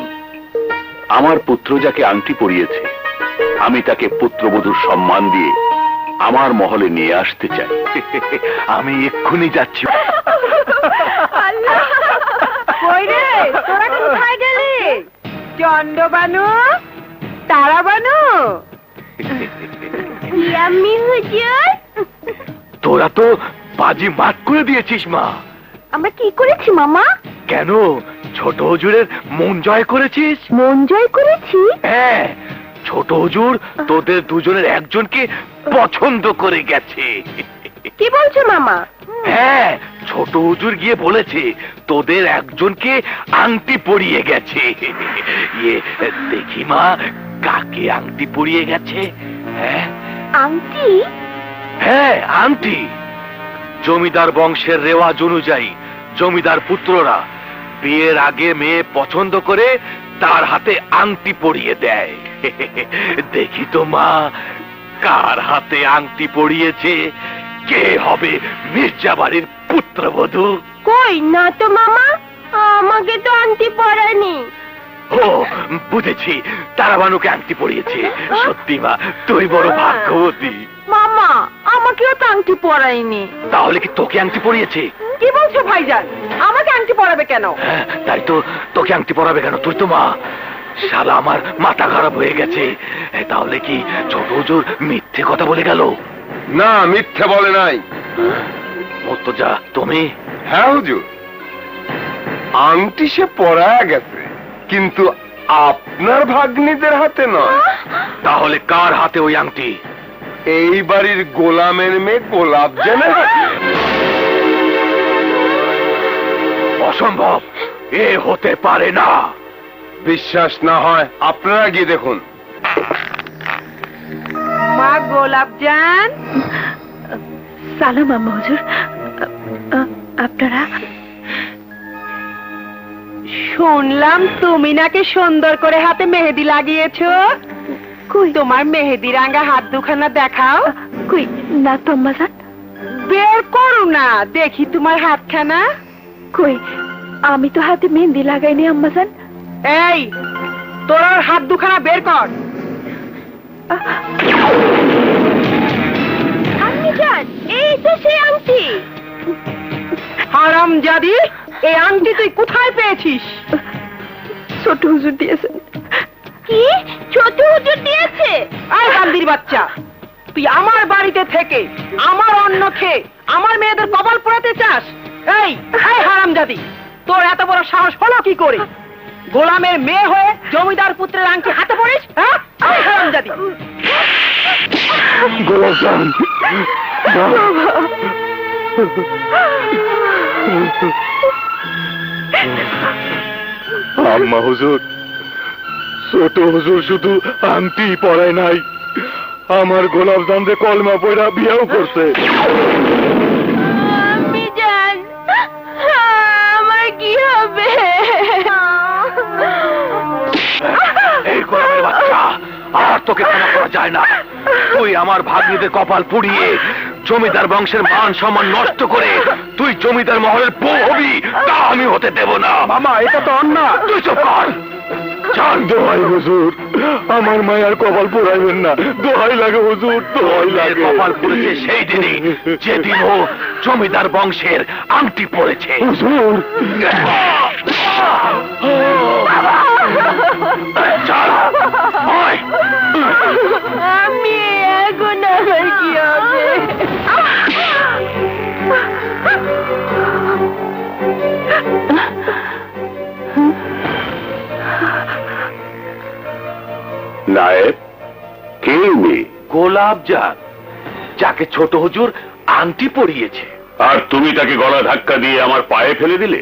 Speaker 4: আমার পুত্র যাকে আংটি পরিয়েছে আমি তাকে পুত্রবধূর সম্মান দিয়ে আমার মহলে নিয়ে আসতে চাই। আমি এক্ষুনি যাচ্ছি।
Speaker 5: কই রে, তোরা কোথায় গেলি? চন্দ্রবানু, তারাবানু,
Speaker 7: ইয়াম্মি হুজুর,
Speaker 4: তোরা তো বাজি মাত করে দিয়েছিস মা।
Speaker 7: আমরা কি করেছি মামা?
Speaker 4: কেন, ছোট হুজুরের মন জয় করেছিস?
Speaker 7: মন জয় করেছি?
Speaker 4: হ্যাঁ, ছোট হুজুর তোদের দুজনের একজনকে পছন্দ করে গেছে।
Speaker 7: কি বলছো মামা?
Speaker 4: হ্যাঁ, ছোট হুজুর গিয়ে বলেছে তোদের একজনকে আংটি পরিয়ে গেছে। ইয়ে দেখি মা, কাকে আংটি পরিয়ে গেছে? হ্যাঁ
Speaker 7: আংটি?
Speaker 4: হ্যাঁ আংটি। জমিদার বংশের রেওয়াজ অনুযায়ী জমিদার পুত্ররা বিয়ের আগে মেয়ে পছন্দ করে তার হাতে আংটি পরিয়ে দেয়। দেখি তো মা, কার হাতে আংটি পরিয়েছে, কে হবে মির্জা বাড়ির পুত্রবধূ?
Speaker 7: কই না তো মামা, আমাকে তো আংটি পরায়নি।
Speaker 4: ও বুঝেছি, তারাবানুকে আংটি পরিয়েছে। সত্যি মা, তুই বড় ভাগ্যবতী।
Speaker 3: মামা, আমাকেও তো আংটি পরায়নি।
Speaker 4: তাহলে কি তোকে আংটি পরিয়েছে?
Speaker 3: কি বলছো ভাইজান, আমাকে আংটি পরাবে কেন?
Speaker 4: হ্যাঁ, তাই তো, তোকে আংটি পরাবে কেন? তুই তো মা। শালা আমার মাথা খারাপ হয়ে গেছে। তাহলে কি ছোট হুজুর মিথ্যে কথা বলে গেল?
Speaker 2: না, মিথ্যে বলে নাই।
Speaker 4: মুর্তজা, তুমি?
Speaker 2: হ্যাঁ হুজুর, আংটি সে পরা গেছে, কিন্তু আপনার ভাগ্নিদের হাতে নয়।
Speaker 4: তাহলে কার হাতে ওই আংটি?
Speaker 2: এই বাড়ির গোলামের মেয়ে গোলাপজানের হাতে।
Speaker 4: অসম্ভব, এ হতে পারে না।
Speaker 2: বিশ্বাস না হয় আপনারা গিয়ে দেখুন।
Speaker 3: মা গোলাপজান।
Speaker 5: সালাম আম্মা হুজুর, আপনারা?
Speaker 3: শুনলাম তুমি নাকি সুন্দর করে হাতে মেহেদি লাগিয়েছো। তোমার মেহেদি রাঙা হাত দুখানা দেখাও।
Speaker 5: কই না তো আম্মাজান।
Speaker 3: বের করো না দেখি তোমার হাতখানা।
Speaker 5: কই আমি তো হাতে মেহেন্দি লাগাইনি আম্মাজান।
Speaker 3: এই তোর হাত দুখানা বের কর।
Speaker 7: আম্মিজান এই তো সেই আংটি।
Speaker 3: হারামজাদি, এই আংটি তুই কোথায় পেয়েছিস?
Speaker 5: ছোট হুজুর দিয়েছেন।
Speaker 7: কি ছোট হুজুর দিয়েছে?
Speaker 3: আয় গান্দির বাচ্চা, তুই আমার বাড়িতে থেকে আমার অন্ন খেয়ে আমার মেয়েদের কপাল পোড়াতে চাস? এই হারামজাদি, তোর এত বড় সাহস হলো কি করে? গোলামের মেয়ে হয়ে জমিদার পুত্রের আংটি হাতে পড়িস? হ্যাঁ হারামজাদি।
Speaker 2: গোলাপজান, আম্মা হুজুর, ছোট হুজুর শুধু আংটি পরায় নাই, আমার গোলাপজান যে কলমা পয়রা বিয়েও করছে।
Speaker 7: আম্মিজান আমার কি হবে?
Speaker 8: এই গোলামের বাচ্চা, আর তোকে ক্ষমা করা যায় না। তুই আমার ভাগ্নিদের কপাল পুড়িয়ে জমিদার বংশের মান সম্মান নষ্ট করে তুই জমিদার মহলের বউ হবি, তা আমি হতে দেব না।
Speaker 6: মামা এটা তো অন্যায়।
Speaker 8: তুই চুপ কর।
Speaker 2: দোহাই হুজুর, আমার মায়ের কপাল পোড়াইবেন না, দোহাই লাগে হুজুর, দোহাই লাগে।
Speaker 8: কপাল পুড়েছে সেই দিনই যেদিন ও জমিদার বংশের আংটি পড়েছে।
Speaker 2: হুজুর,
Speaker 8: চল আয়।
Speaker 7: আমি এখন আমার কি হবে?
Speaker 4: নায়েব, কে মেয়ে?
Speaker 8: গোলাপজান, যাকে ছোট হুজুর আংটি পরিয়েছে।
Speaker 4: আর তুমি তাকে গলা ধাক্কা দিয়ে আমার পায়ে ফেলে দিলে?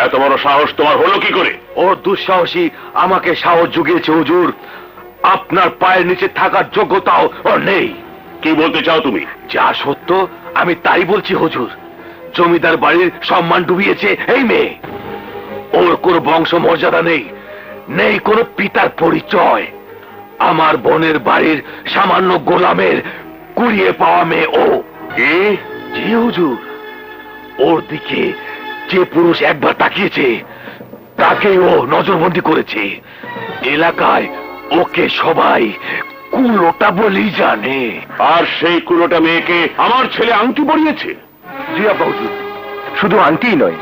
Speaker 4: এত বড় সাহস তোমার হলো কি করে?
Speaker 8: ওর দুঃসাহসী আমাকে সাহস জুগিয়েছে হুজুর। আপনার পায়ের নিচে থাকার যোগ্যতাও ওর নেই।
Speaker 4: কি বলতে চাও তুমি?
Speaker 8: যা সত্য আমি তাই বলছি হুজুর। জমিদার বাড়ির সম্মান ডুবিয়েছে এই মেয়ে। ওর কোনো বংশ মর্যাদা নেই, নেই কোনো পিতার পরিচয়। আমার বোনের বাড়ির সামান্য গোলামের কুড়িয়ে পাওয়া মেয়ে ও।
Speaker 4: কি?
Speaker 8: জি হুজুর, ওর দিকে যে পুরুষ একবার তাকিয়েছে তাকেই ও নজরবন্দি করেছে। এলাকায় ওকে সবাই কুলোটা বলেই জানে।
Speaker 4: আর সেই কুলোটা মেয়েকে আমার ছেলে আংটি পরিয়েছে?
Speaker 8: জি আব্বা হুজুর, শুধু আংটিই নয়,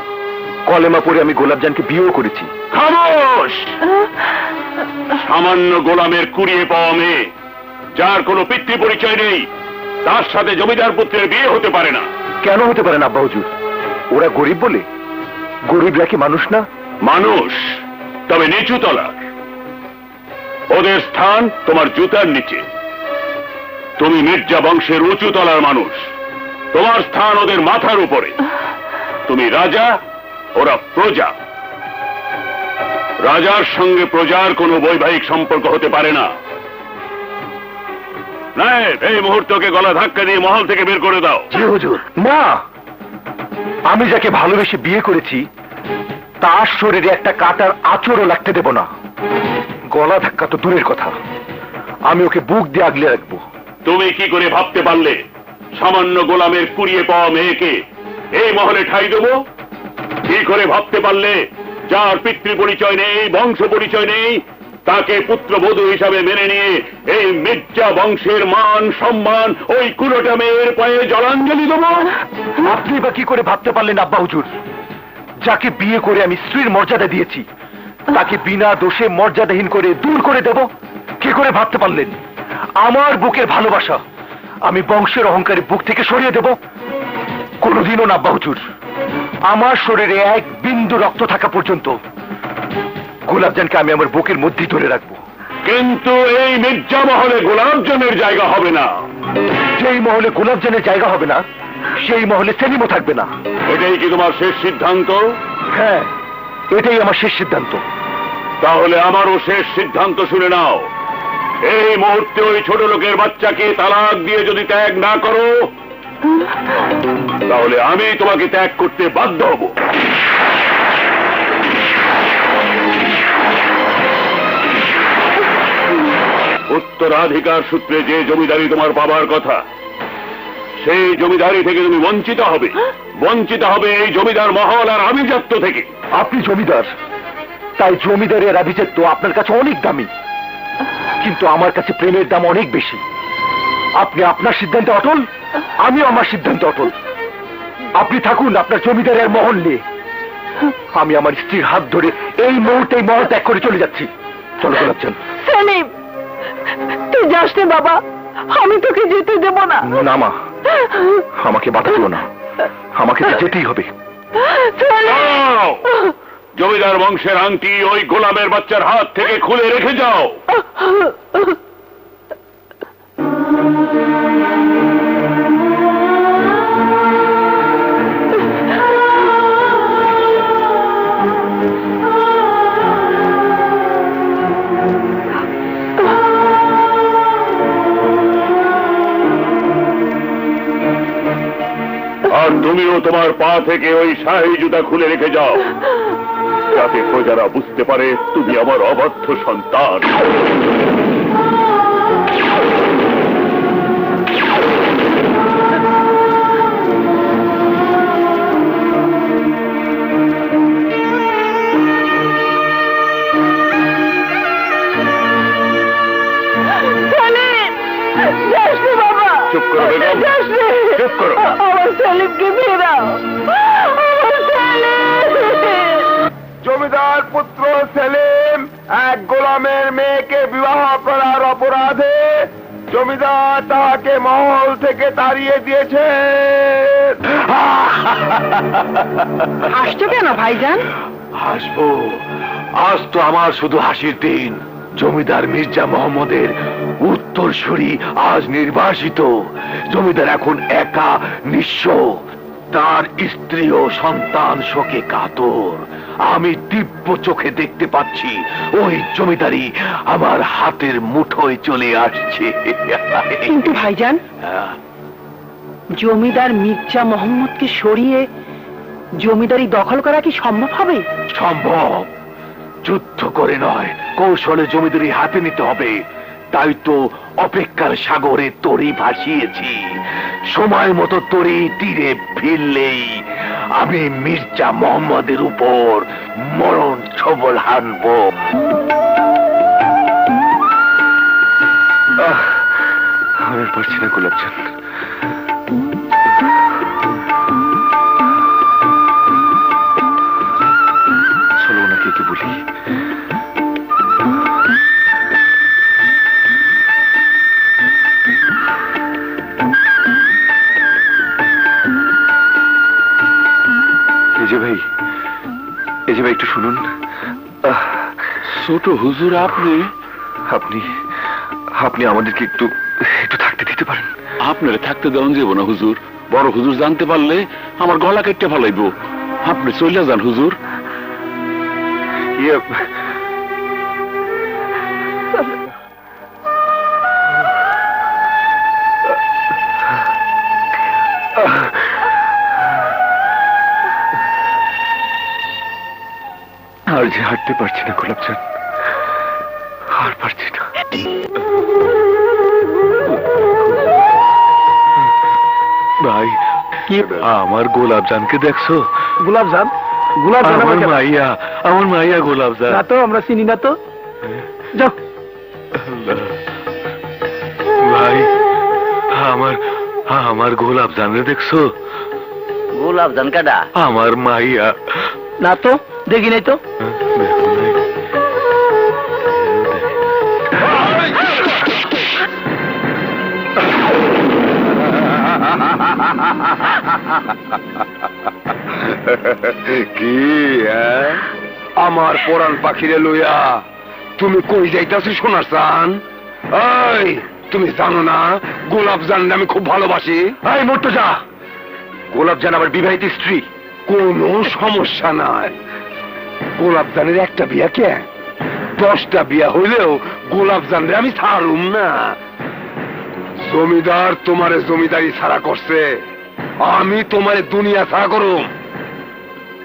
Speaker 8: কলেমা পড়ে আমি গোলাপজানকে বিয়েও করেছি।
Speaker 4: খামোশ! সামান্য গোলামের কুড়িয়ে পাওয়া মেয়ে, যার কোনো পিতৃ পরিচয় নেই, তার সাথে জমিদার পুত্রের বিয়ে হতে পারে না।
Speaker 8: কেন হতে পারে না আব্বা হুজুর? ওরা গরিব বলে? গরিবরা কি মানুষ না?
Speaker 4: মানুষ, তবে নিচু তলার। ওদের স্থান তোমার জুতার নিচে। তুমি মির্জা বংশের উঁচু তলার মানুষ, তোমার স্থান ওদের মাথার উপরে। তুমি রাজা, ওরা প্রজা। রাজার সঙ্গে প্রজার কোনো বৈবাহিক সম্পর্ক হতে পারে না। নায়েব, এই মুহূর্তকে গলা ধাক্কা দিয়ে মহল থেকে বের করে দাও।
Speaker 8: জি হুজুর। না, আমি যাকে ভালোবেসে বিয়ে করেছি তার শরীরে একটা কাটার আঁচড়ও লাগতে দেব না। গলা ধাক্কা তো দূরের কথা, আমি ওকে বুক দিয়ে আগলে রাখবো।
Speaker 4: তুমি কি করে ভাবতে পারলে সামান্য গোলামের কুড়িয়ে পাওয়া মেয়েকে এই মহলে ঠাঁই দেব? কি করে ভাবতে পারলে যার পিতৃ পরিচয় নেই, বংশ পরিচয় নেই, তাকে পুত্রবধূ হিসাবে মেনে নিয়ে এই মির্জা বংশের মান সম্মান ওই কুলোটা মেয়ের পায়ে জলাঞ্জলি দেব?
Speaker 8: আপনি বা কি করে ভাবতে পারলেন আব্বা হুজুর? যাকে বিয়ে করে আমি স্ত্রীর মর্যাদা দিয়েছি তাকে বিনা দোষে মর্যাদাহীন করে দূর করে দেব? কি করে ভাবতে পারলেন? আমার বুকের ভালোবাসা আমি বংশের অহংকারে বুক থেকে সরিয়ে দেব? কোনোদিনও না আব্বা হুজুর। আমার শরীরে এক বিন্দু রক্ত থাকা পর্যন্ত গোলাপজানকে আমি আমার বুকের মধ্যেই ধরে রাখবো।
Speaker 4: কিন্তু এই মির্জা মহলে গোলাপজানের জায়গা হবে না।
Speaker 8: যেই মহলে গোলাপজানের জায়গা হবে না সেই মহলে সেলিমও থাকবে না।
Speaker 4: এটাই কি তোমার শেষ সিদ্ধান্ত?
Speaker 8: হ্যাঁ, এটাই আমার শেষ সিদ্ধান্ত।
Speaker 4: তাহলে আমারও শেষ সিদ্ধান্ত শুনে নাও। এই মুহূর্তে ওই ছোট লোকের বাচ্চাকে তালাক দিয়ে যদি ত্যাগ না করো, তাহলে আমি তোমাকে ত্যাগ করতে বাধ্য হব। উত্তরাধিকার সূত্রে যে জমিদারি তোমার বাবার কথা, সেই জমিদারি থেকে তুমি বঞ্চিত হবে, এই জমিদার মহল আর আভিজাত্য থেকে।
Speaker 8: আপনি জমিদার, তাই জমিদারি আর আভিজাত্য আপনার কাছে অনেক দামি, কিন্তু আমার কাছে প্রেমের দাম অনেক বেশি। আপনি আপনার সিদ্ধান্তে অটল, আমিও আমার সিদ্ধান্তে অটল। আপনি থাকুন আপনার জমিদারি আর মহল নিয়ে, আমি আমার স্ত্রীর হাত ধরে এই মুহূর্তে এই মহল ত্যাগ করে চলে যাচ্ছি। চলো গোলাপচাঁদ।
Speaker 3: সেলিম, তুই যাস না বাবা, আমি তোকে যেতে দেব না।
Speaker 8: না মা, আমাকে বাধা দিও না, আমাকে তো যেতেই হবে।
Speaker 4: যাও, জমিদার বংশের আংটি ওই গোলামের বাচ্চার হাত থেকে খুলে রেখে যাও। আর তুমিও তোমার পা থেকে ওই শাহী জুতা খুলে রেখে যাও, যাতে প্রজারা বুঝতে পারে তুমি আমার অবাধ্য সন্তান। চুপ করো বেগম, চুপ করো।
Speaker 3: আমার সেলিমকে ফেরাও, আমার সেলিম।
Speaker 1: জমিদার পুত্র সেলিম এক গোলামের মেয়েকে বিবাহ করার অপরাধে জমিদার তাহাকে মহল থেকে তাড়িয়ে দিয়েছে।
Speaker 3: হাসছো কেন ভাইজান?
Speaker 8: হাসবো, আজ তো আমার শুধু হাসির দিন। জমিদার মির্জা মোহাম্মদের উত্তরসূরি আজ নির্বাসিত। জমিদার এখন একা নিঃস্ব, তার স্ত্রী ও সন্তান শোকে কাতর। আমি দিব্য চোখে দেখতে পাচ্ছি ওই জমিদারি আমার হাতের মুঠোয় চলে আসছে।
Speaker 3: কিন্তু ভাইজান, জমিদার মির্জা মোহাম্মদকে সরিয়ে জমিদারি দখল করা কি সম্ভব হবে?
Speaker 8: সম্ভব, যুদ্ধ করে নয়, কৌশলে জমিদারি হাতে নিতে হবে। তাই তো অপেক্ষার সাগরে তরি ভাসিয়েছি। সময় মতো তরি তীরে ফিরলেই আমি মির্জা মোহাম্মদের উপর মরণ ছবল হানব। আমি পারছি না গোলাপচাঁদ, চলো ওনাকে কি বলি। এই যে ভাই একটু শুনুন।
Speaker 4: ছোট হুজুর, আপনি
Speaker 8: আপনি আপনি আমাদেরকে একটু একটু থাকতে দিতে পারেন?
Speaker 4: আপনারে থাকতে দেওয়া যাব না হুজুর। বড় হুজুর জানতে পারলে আমার গলা কেটে ফেলাইব। আপনি চলে যান হুজুর।
Speaker 8: আর যে হাঁটতে পারছি না গোলাপচাঁদ, আর পারছি না। ভাই, আমার গোলাপজানকে দেখছো?
Speaker 6: গোলাপজান? গোলাপজান
Speaker 8: আমার মাইয়া, আমার মাইয়া গোলাপজান।
Speaker 6: না তো, আমরা চিনি না তো। যাও
Speaker 8: ভাই, আমার গোলাপজানকে দেখছো?
Speaker 10: গোলাপজান কাটা?
Speaker 8: আমার মাইয়া।
Speaker 6: না তো, দেখি নাই তো।
Speaker 1: কি আমার পরাণ পাখিরে লইয়া তুমি কই যাইতাছি সোনার চান? এই, তুমি জানো না গোলাপজান আমি খুব ভালোবাসি?
Speaker 8: এই মুর্তজা, গোলাপজান আমার বিবাহিত স্ত্রী।
Speaker 1: কোনো সমস্যা নাই। গোলাপজানের একটা বিয়া কে 10টা বিয়া হইলেও গোলাপজানরে আমি ছাড়ুম না। জমিদার তোমারে জমিদারি ছাড়া করছে, আমি তোমারে দুনিয়া ছাড়া করুম।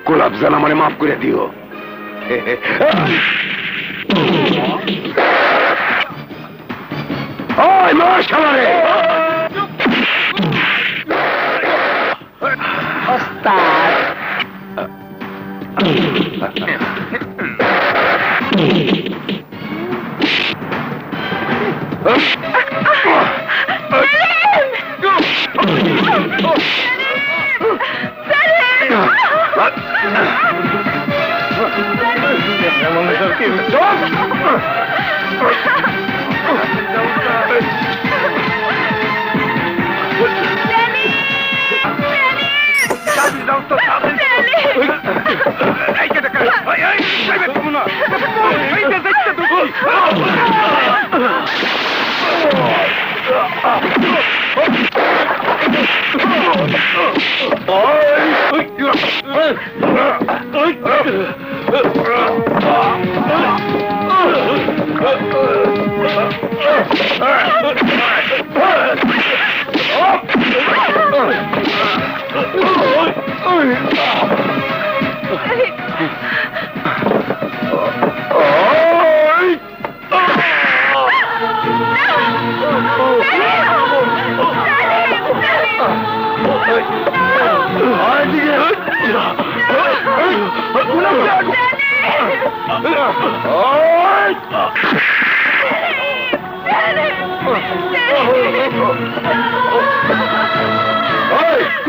Speaker 1: গোলাপজান আমারে মাফ করে দিও। ওই মার শালারে!
Speaker 3: ওস্তাদ।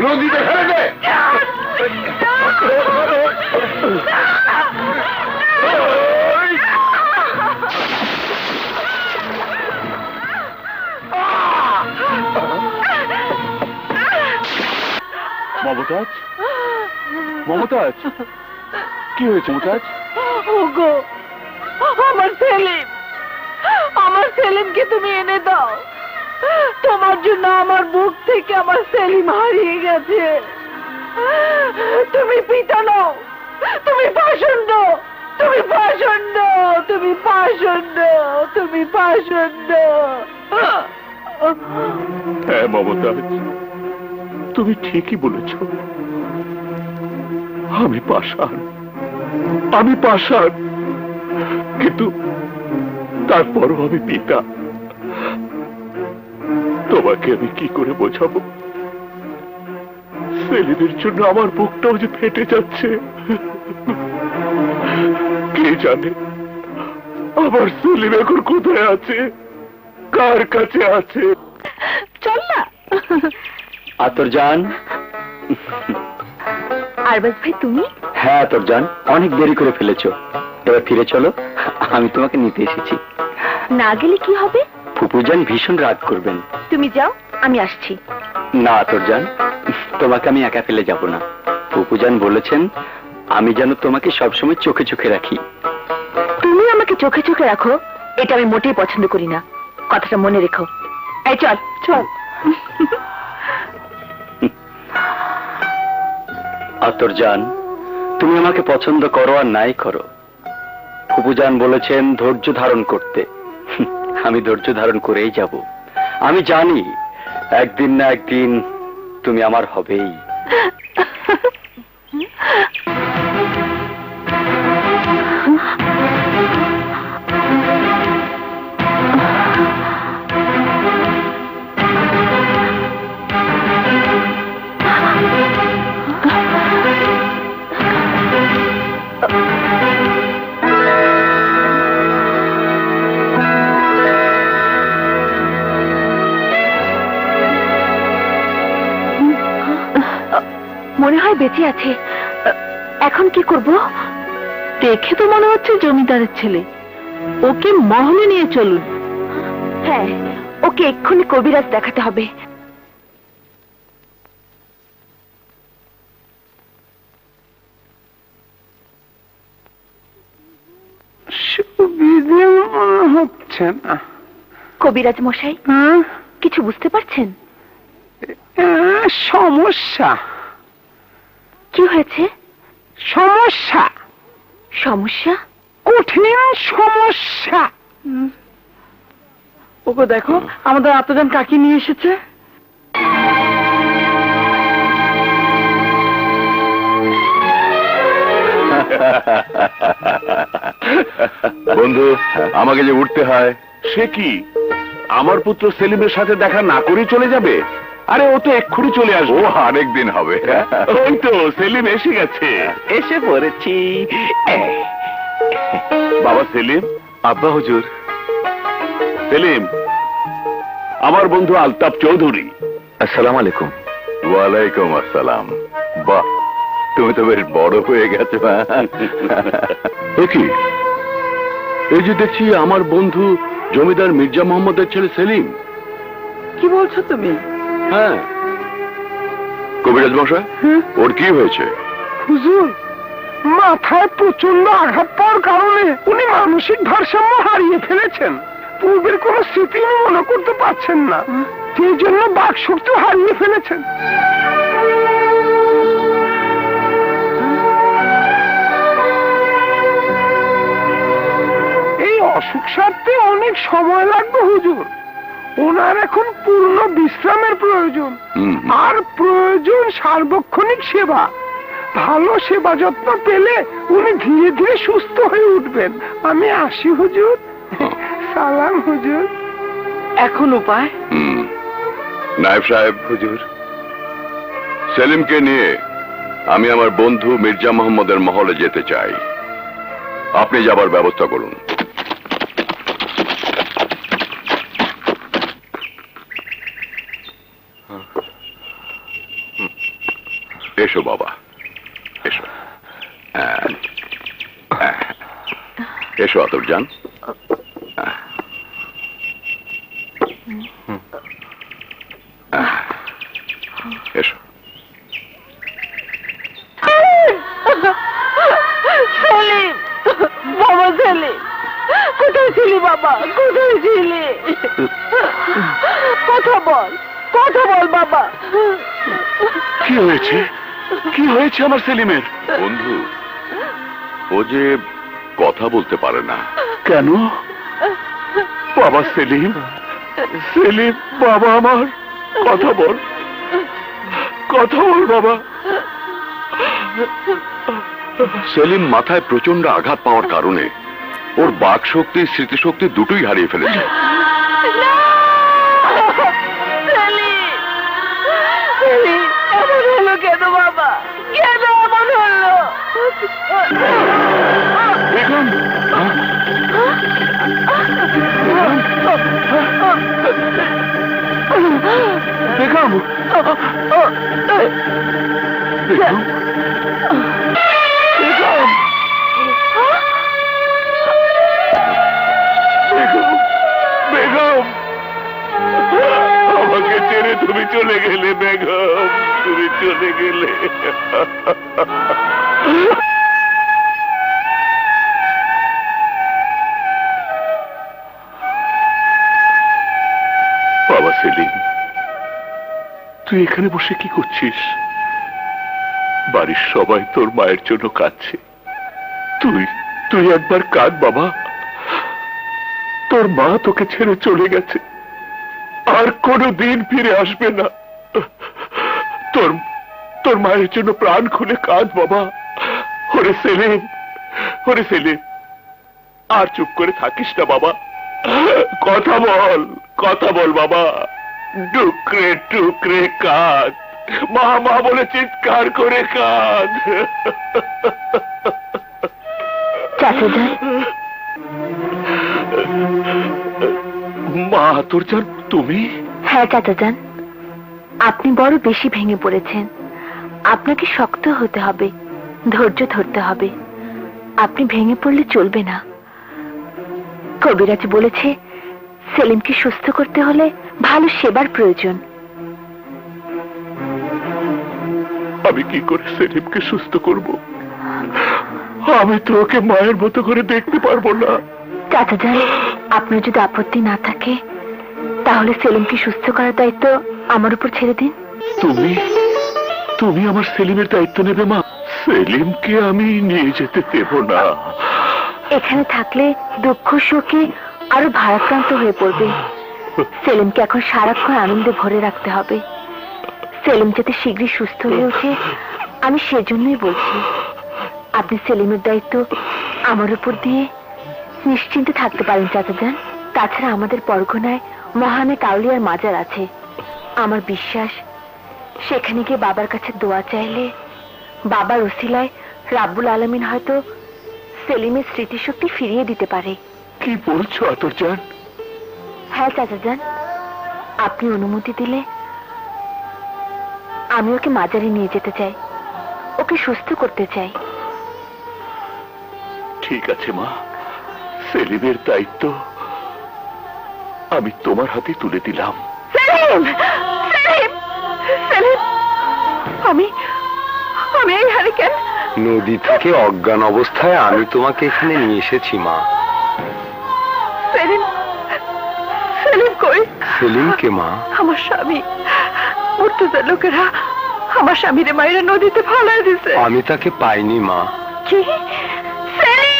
Speaker 2: নদীতে ফেলে দে। মমতাজ, মমতাজ, কি হয়েছে মমতাজ?
Speaker 3: ওগো, আমার সেলিম, আমার সেলিমকে তুমি এনে দাও। তোমার জন্য আমার বুক থেকে আমার সেলিম হারিয়ে গেছে। তুমি পিতা নও, তুমি পাষণ্ড, তুমি পাষণ্ড, তুমি পাষণ্ড, তুমি পাষণ্ড।
Speaker 2: হ্যাঁ মমতাজ, তুমি ঠিকই বলেছ। আমি পাষাণ, আমি পাষাণ, কিন্তু তারপরও আমি পিতা। তোমাকে আমি কি করে বোঝাবো? সেলিমের জন্য আমার বুকটাও যে ফেটে যাচ্ছে। কে জানে আমার সেলিম এখন কোথায় আছে, কার কাছে আছে?
Speaker 3: চল না।
Speaker 8: আতরজান।
Speaker 7: আরবাজ ভাই তুমি?
Speaker 8: হ্যাঁ আতরজান, অনেক দেরি করে ফেলেছো, এবার ফিরে চলো, আমি তোমাকে নিতে এসেছি।
Speaker 7: না গেলে কি হবে?
Speaker 8: ফুপুজান ভীষণ রাগ করবেন।
Speaker 7: তুমি যাও, আমি আসছি।
Speaker 8: না আতরজান, তোমাকে আমি একা ফেলে যাব না। ফুপুজান বলেছেন আমি যেন তোমাকে সবসময় চোখে চোখে রাখি।
Speaker 7: তুমি আমাকে চোখে চোখে রাখো, এটা আমি মোটেই পছন্দ করি না, কথাটা মনে রেখো। এই চল চল।
Speaker 8: আতরজান, তুমি আমাকে পছন্দ করো আর নাই করো, ফুপুজান বলেছেন ধৈর্য ধারণ করতে। আমি ধৈর্য ধারণ করেই যাব। আমি জানি একদিন না একদিন তুমি আমার হবেই।
Speaker 7: মনে হয় বেঁচে আছে। এখন কি করব?
Speaker 3: দেখে তো মনে হচ্ছে জমিদারের ছেলে। ওকে মহলে নিয়ে চলুন।
Speaker 7: হ্যাঁ, ওকে এক্ষুনি কবিরাজ দেখাতে হবে।
Speaker 1: সুবিধে মনে হচ্ছে না।
Speaker 7: কবিরাজ মশাই, কিছু বুঝতে পারছেন?
Speaker 1: সমস্যা।
Speaker 7: কি হয়েছে?
Speaker 3: সমস্যা,
Speaker 7: সমস্যা?
Speaker 3: কঠিন সমস্যা। ওগো দেখো, আমাদের আত্মজান কাকি নিয়ে এসেছে।
Speaker 2: বন্ধু, আমাকে যে উঠতে হয়। সে কি, আমার পুত্র সেলিমের সাথে দেখা না করেই চলে যাবে?
Speaker 1: আরে ও তো এক্ষুনি চলে আসবে।
Speaker 4: ও আরেক দিন হবে। ওই তো সেলিম এসে গেছে।
Speaker 1: এসে পড়েছি।
Speaker 4: বাবা সেলিম।
Speaker 1: আব্বা হুজুর।
Speaker 4: সেলিম আমার বন্ধু আলতাফ চৌধুরী।
Speaker 8: আসসালামু আলাইকুম।
Speaker 4: ওয়ালাইকুম আসসালাম। বাহ, তুমি তো বেশ বড় হয়ে গেছো। কি এই যে দেখছি আমার বন্ধু জমিদার মির্জা মোহাম্মদের ছেলে সেলিম।
Speaker 5: কি বলছো তুমি?
Speaker 4: হ্যাঁ কবিরাজ মশাই, ওর কি হয়েছে?
Speaker 6: হুজুর, মাথায় প্রচন্ড আঘাত পাওয়ার কারণে উনি মানসিক ভারসাম্য হারিয়ে ফেলেছেন। পূর্বের কোন স্মৃতি উনি মনে করতে পারছেন না, সেই জন্য বাক শক্তি হারিয়ে ফেলেছেন। এই অসুখ সারতে অনেক সময় লাগবে হুজুর। ওনার এখন পূর্ণ বিশ্রামের প্রয়োজন, আর প্রয়োজন সার্বক্ষণিক সেবা। ভালো সেবা যত্ন পেলে উনি ধীরে ধীরে সুস্থ হয়ে উঠবেন। আমি আসি হুজুর। সালাম হুজুর।
Speaker 5: এখন উপায়?
Speaker 4: নায়েব সাহেব। হুজুর, সেলিমকে নিয়ে আমি আমার বন্ধু মির্জা মোহাম্মদের মহলে যেতে চাই। আপনি যাবার ব্যবস্থা করুন। এসো বাবা, এসো। এসো আতর যান। এসো।
Speaker 3: সেলিম, বাবা সেলিম, কোথায় ছিলি বাবা? কোথায় ছিলি? কথা বল, কথা বল বাবা।
Speaker 1: কি হয়েছে? কি হয়েছে আমার সেলিমের?
Speaker 4: বন্ধু, ও যে কথা বলতে পারে না।
Speaker 1: কেন? বাবা সেলিম, সেলিম বাবা আমার, কথা বল, কথা বল বাবা।
Speaker 4: সেলিম মাথায় প্রচন্ড আঘাত পাওয়ার কারণে ওর বাক শক্তি, স্মৃতিশক্তি দুটোই হারিয়ে ফেলেছে।
Speaker 3: এমন হলো কেন বাবা? কেন এমন হলো?
Speaker 1: বেগম, বেগম, বেগম, আমাকে ছেড়ে তুমি চলে গেলে বেগম, তুমি চলে গেলে। বাবা সেলিম, তুই এখানে বসে কি করছিস? বাড়ির সবাই তোর মায়ের জন্য কাঁদছে। তুই তুই একবার কাঁদ বাবা। তোর মা তোকে ছেড়ে চলে গেছে, আর কোনো দিন ফিরে আসবে না। তোর তোর মায়ের জন্য প্রাণ খুলে কাঁদ বাবা। ওরে সেলিম, ওরে সেলিম, আর চুপ করে থাকিস না বাবা। কথা বল, কথা বল বাবা। টুকরে টুকরে কাঁদ, মা মা বলে চিৎকার করে কাঁদ। মা তোর জান, তুমি?
Speaker 7: হ্যাঁ চাচাজান, আপনি বড় বেশি ভেঙে পড়েছেন। আপনাকে শক্ত হতে হবে, ধৈর্য ধরতে হবে। আপনি ভেঙে পড়লে চলবে না। কবিরাজ বলেছে সেলিমকে সুস্থ করতে হলে ভালো সেবার প্রয়োজন।
Speaker 1: আমি কি করে সেলিমকে সুস্থ করব? আমি তো ওকে মায়ের মতো করে দেখতে পারবো না।
Speaker 7: চাচাজান, আপনার যদি আপত্তি না থাকে তাহলে সেলিমকে সুস্থ করার দায়িত্ব আমার উপর ছেড়ে দিন।
Speaker 1: তুমি তুমি আমার সেলিমের দায়িত্ব নেবে মা? সেলিমকে আমি নিয়ে যেতে দেব না।
Speaker 7: এখানে থাকলে দুঃখ শোকে আরো ভারাক্রান্ত হয়ে পড়বে। সেলিমকে এখন সারাক্ষণ আনন্দে ভরে রাখতে হবে। সেলিম যাতে শীঘ্রই সুস্থ হয়ে ওঠে, আমি সেজন্যই বলছি। আপনি সেলিমের দায়িত্ব আমার উপর দিয়ে নিশ্চিন্তে থাকতে পারেন চাচাজান। তাছাড়া আমাদের পরগনায় মহানে কাউলিয়ার মাজার আছে। আমার বিশ্বাস সেখানে গিয়ে বাবার কাছে দোয়া চাইলে বাবার উসিলায় রাব্বুল আলামিন হয়তো সেলিমের স্মৃতিশক্তি ফিরিয়ে দিতে পারে।
Speaker 4: কি বলছো আতরজান?
Speaker 7: হ্যাঁ চাচাজান, আপনি অনুমতি দিলে আমি ওকে মাজারে নিয়ে যেতে চাই, ওকে সুস্থ করতে চাই।
Speaker 4: ঠিক আছে মা, সেলিমের দায়িত্ব আমি তোমার হাতে তুলে দিলাম।
Speaker 5: সেলিম, সেলিম, সেলিম, আমি আমি এইখানে কেন?
Speaker 1: নদী থেকে অজ্ঞান অবস্থায় আমি তোমাকে এখানে নিয়ে এসেছি মা।
Speaker 5: সেলিম, সেলিম কই?
Speaker 1: সেলিম কে মা?
Speaker 5: আমার স্বামী। মুর্তজার লোকেরা আমার স্বামীরে মাইরা নদীতে ফালাই দিছে।
Speaker 1: আমি তাকে পাইনি মা।
Speaker 5: কি? সেলিম!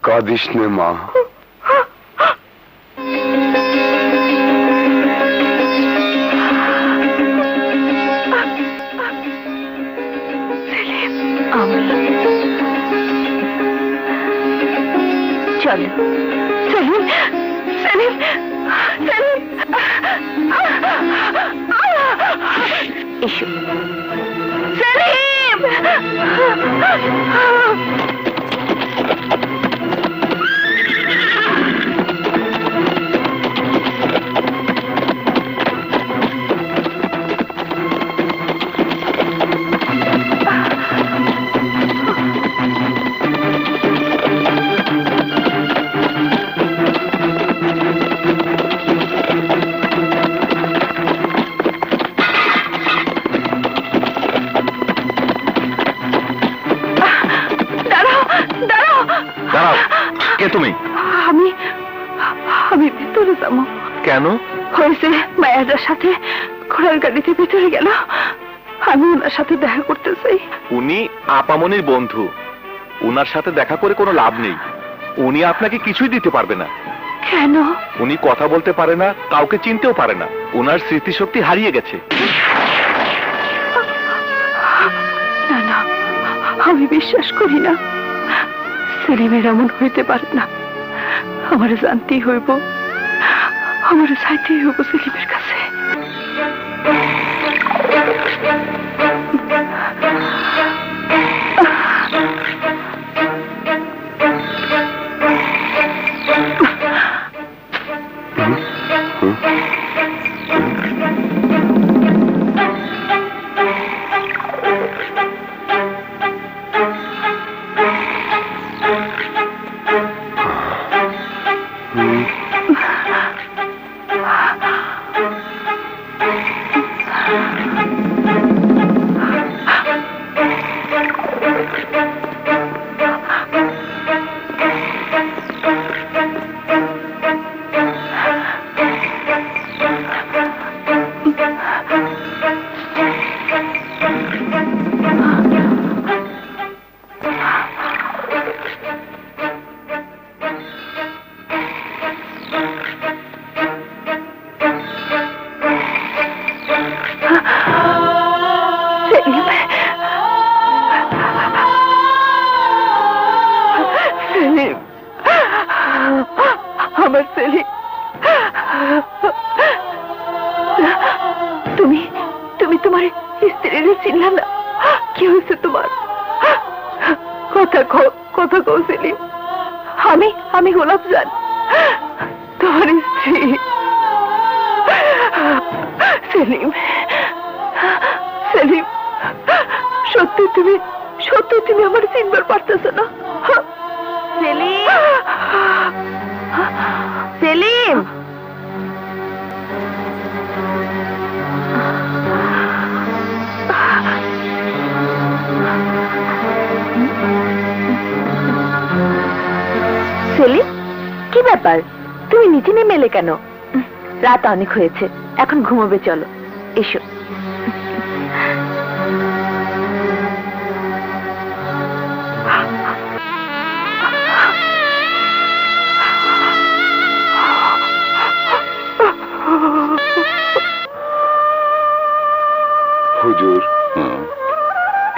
Speaker 1: কাঁদিস নে মা।
Speaker 7: চলো।
Speaker 5: সেলিম, সেলিম, সেলিম,
Speaker 7: এসো।
Speaker 5: সেলিম!
Speaker 2: কে তুমি?
Speaker 5: আমি আমি ভিতরে যাবো।
Speaker 2: কেন?
Speaker 5: হয়েছে মায়াজার সাথে ঘোড়ার গাড়িতে ভিতরে গেল, আমি ওনার সাথে দেখা করতে চাই।
Speaker 2: উনি আপামনির বন্ধু, উনার সাথে দেখা করে কোনো লাভ নেই। উনি আপনাকে কিছুই দিতে পারবে না।
Speaker 5: কেন?
Speaker 2: উনি কথা বলতে পারে না, কাউকে চিনতেও পারে না। উনার স্মৃতিশক্তি হারিয়ে গেছে।
Speaker 5: না না, আমি বিশ্বাস করি না। সেলিমের এমন হইতে পারে না। আমার জানতেই হইব, আমার চাইতেই হইব সেলিমের কাছে। আমার সেলিম, তুমি তুমি তোমার স্ত্রীর চিনলা না? কি হয়েছে তোমার? কথা কও সেলিম। আমি গোলাপ জান, তোমার স্ত্রী। সেলিম, সেলিম, সত্যি তুমি আমার চিনবার পারতেছো না?
Speaker 7: সেলিম, সেলিম, সেলিম, কি ব্যাপার? তুমি নিচে নেমে এলে কেন? রাত অনেক হয়েছে, এখন ঘুমাবে, চলো এসো।
Speaker 2: হুজুর,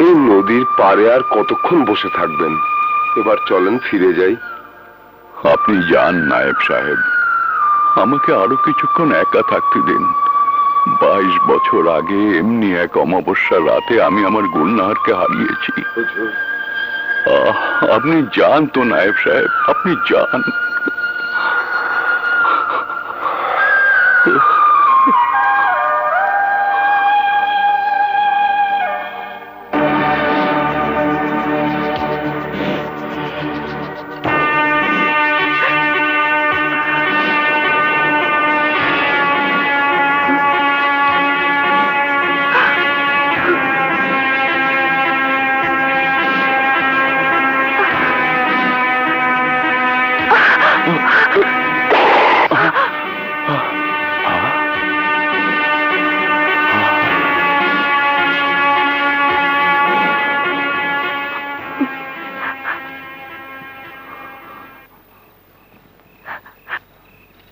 Speaker 2: এই নদীর পাড়ে আর কতক্ষণ বসে থাকবেন? এবার চলেন ফিরে যাই।
Speaker 4: আপনি যান নায়েব সাহেব, আমাকে আরো কিছুক্ষণ একা থাকতে দিন। 22 বছর আগে এমনি এক অমাবস্যার রাতে আমি আমার গুলনাহারকে হারিয়েছি। আপনি যান তো নায়েব সাহেব, আপনি যান।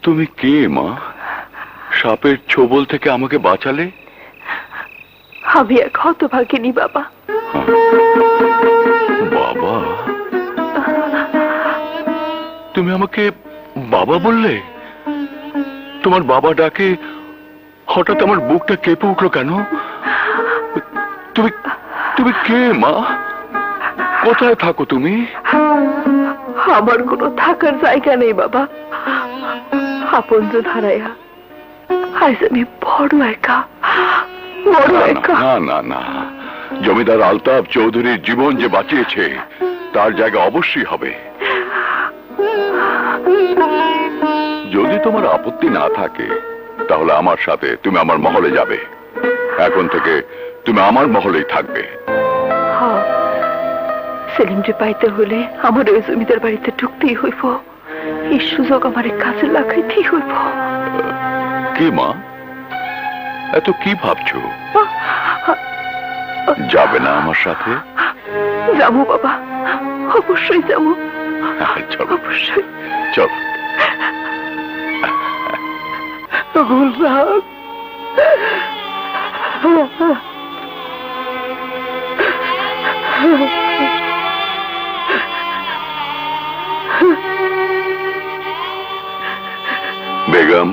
Speaker 4: তুমি কে মা? সাপের ছোবল থেকে আমাকে বাঁচালে?
Speaker 5: আমি এক হতভাগিনী বাবা।
Speaker 4: বাবা? তুমি আমাকে বাবা বললে? তোমার বাবা ডাকে হঠাৎ আমার বুকটা কেঁপে উঠলো কেন? তুমি তুমি কে মা? কোথায় থাকো তুমি?
Speaker 5: আমার কোনো থাকার জায়গা নেই বাবা। আপনজন হারাইয়া আজ আমি বড় একা।
Speaker 4: না না না, জমিদার আলতাফ চৌধুরীর জীবন যে বাঁচিয়েছে তার জায়গা অবশ্যই হবে। যদি তোমার আপত্তি না থাকে তাহলে আমার সাথে তুমি আমার মহলে যাবে। এখন থেকে তুমি আমার মহলেই থাকবে।
Speaker 5: সেলিমকে পাইতে হলে আমার ওই জমিদার বাড়িতে ঢুকতেই হইব। এই সুযোগ আমার কাজে লাগাইতেই হইব।
Speaker 4: কি মা, এত কি ভাবছো? যাবে না আমার সাথে?
Speaker 5: যাবো বাবা, অবশ্যই যাবো।
Speaker 4: চলো
Speaker 5: অবশ্যই
Speaker 4: চলো।
Speaker 5: গুলজার,
Speaker 4: বেগম,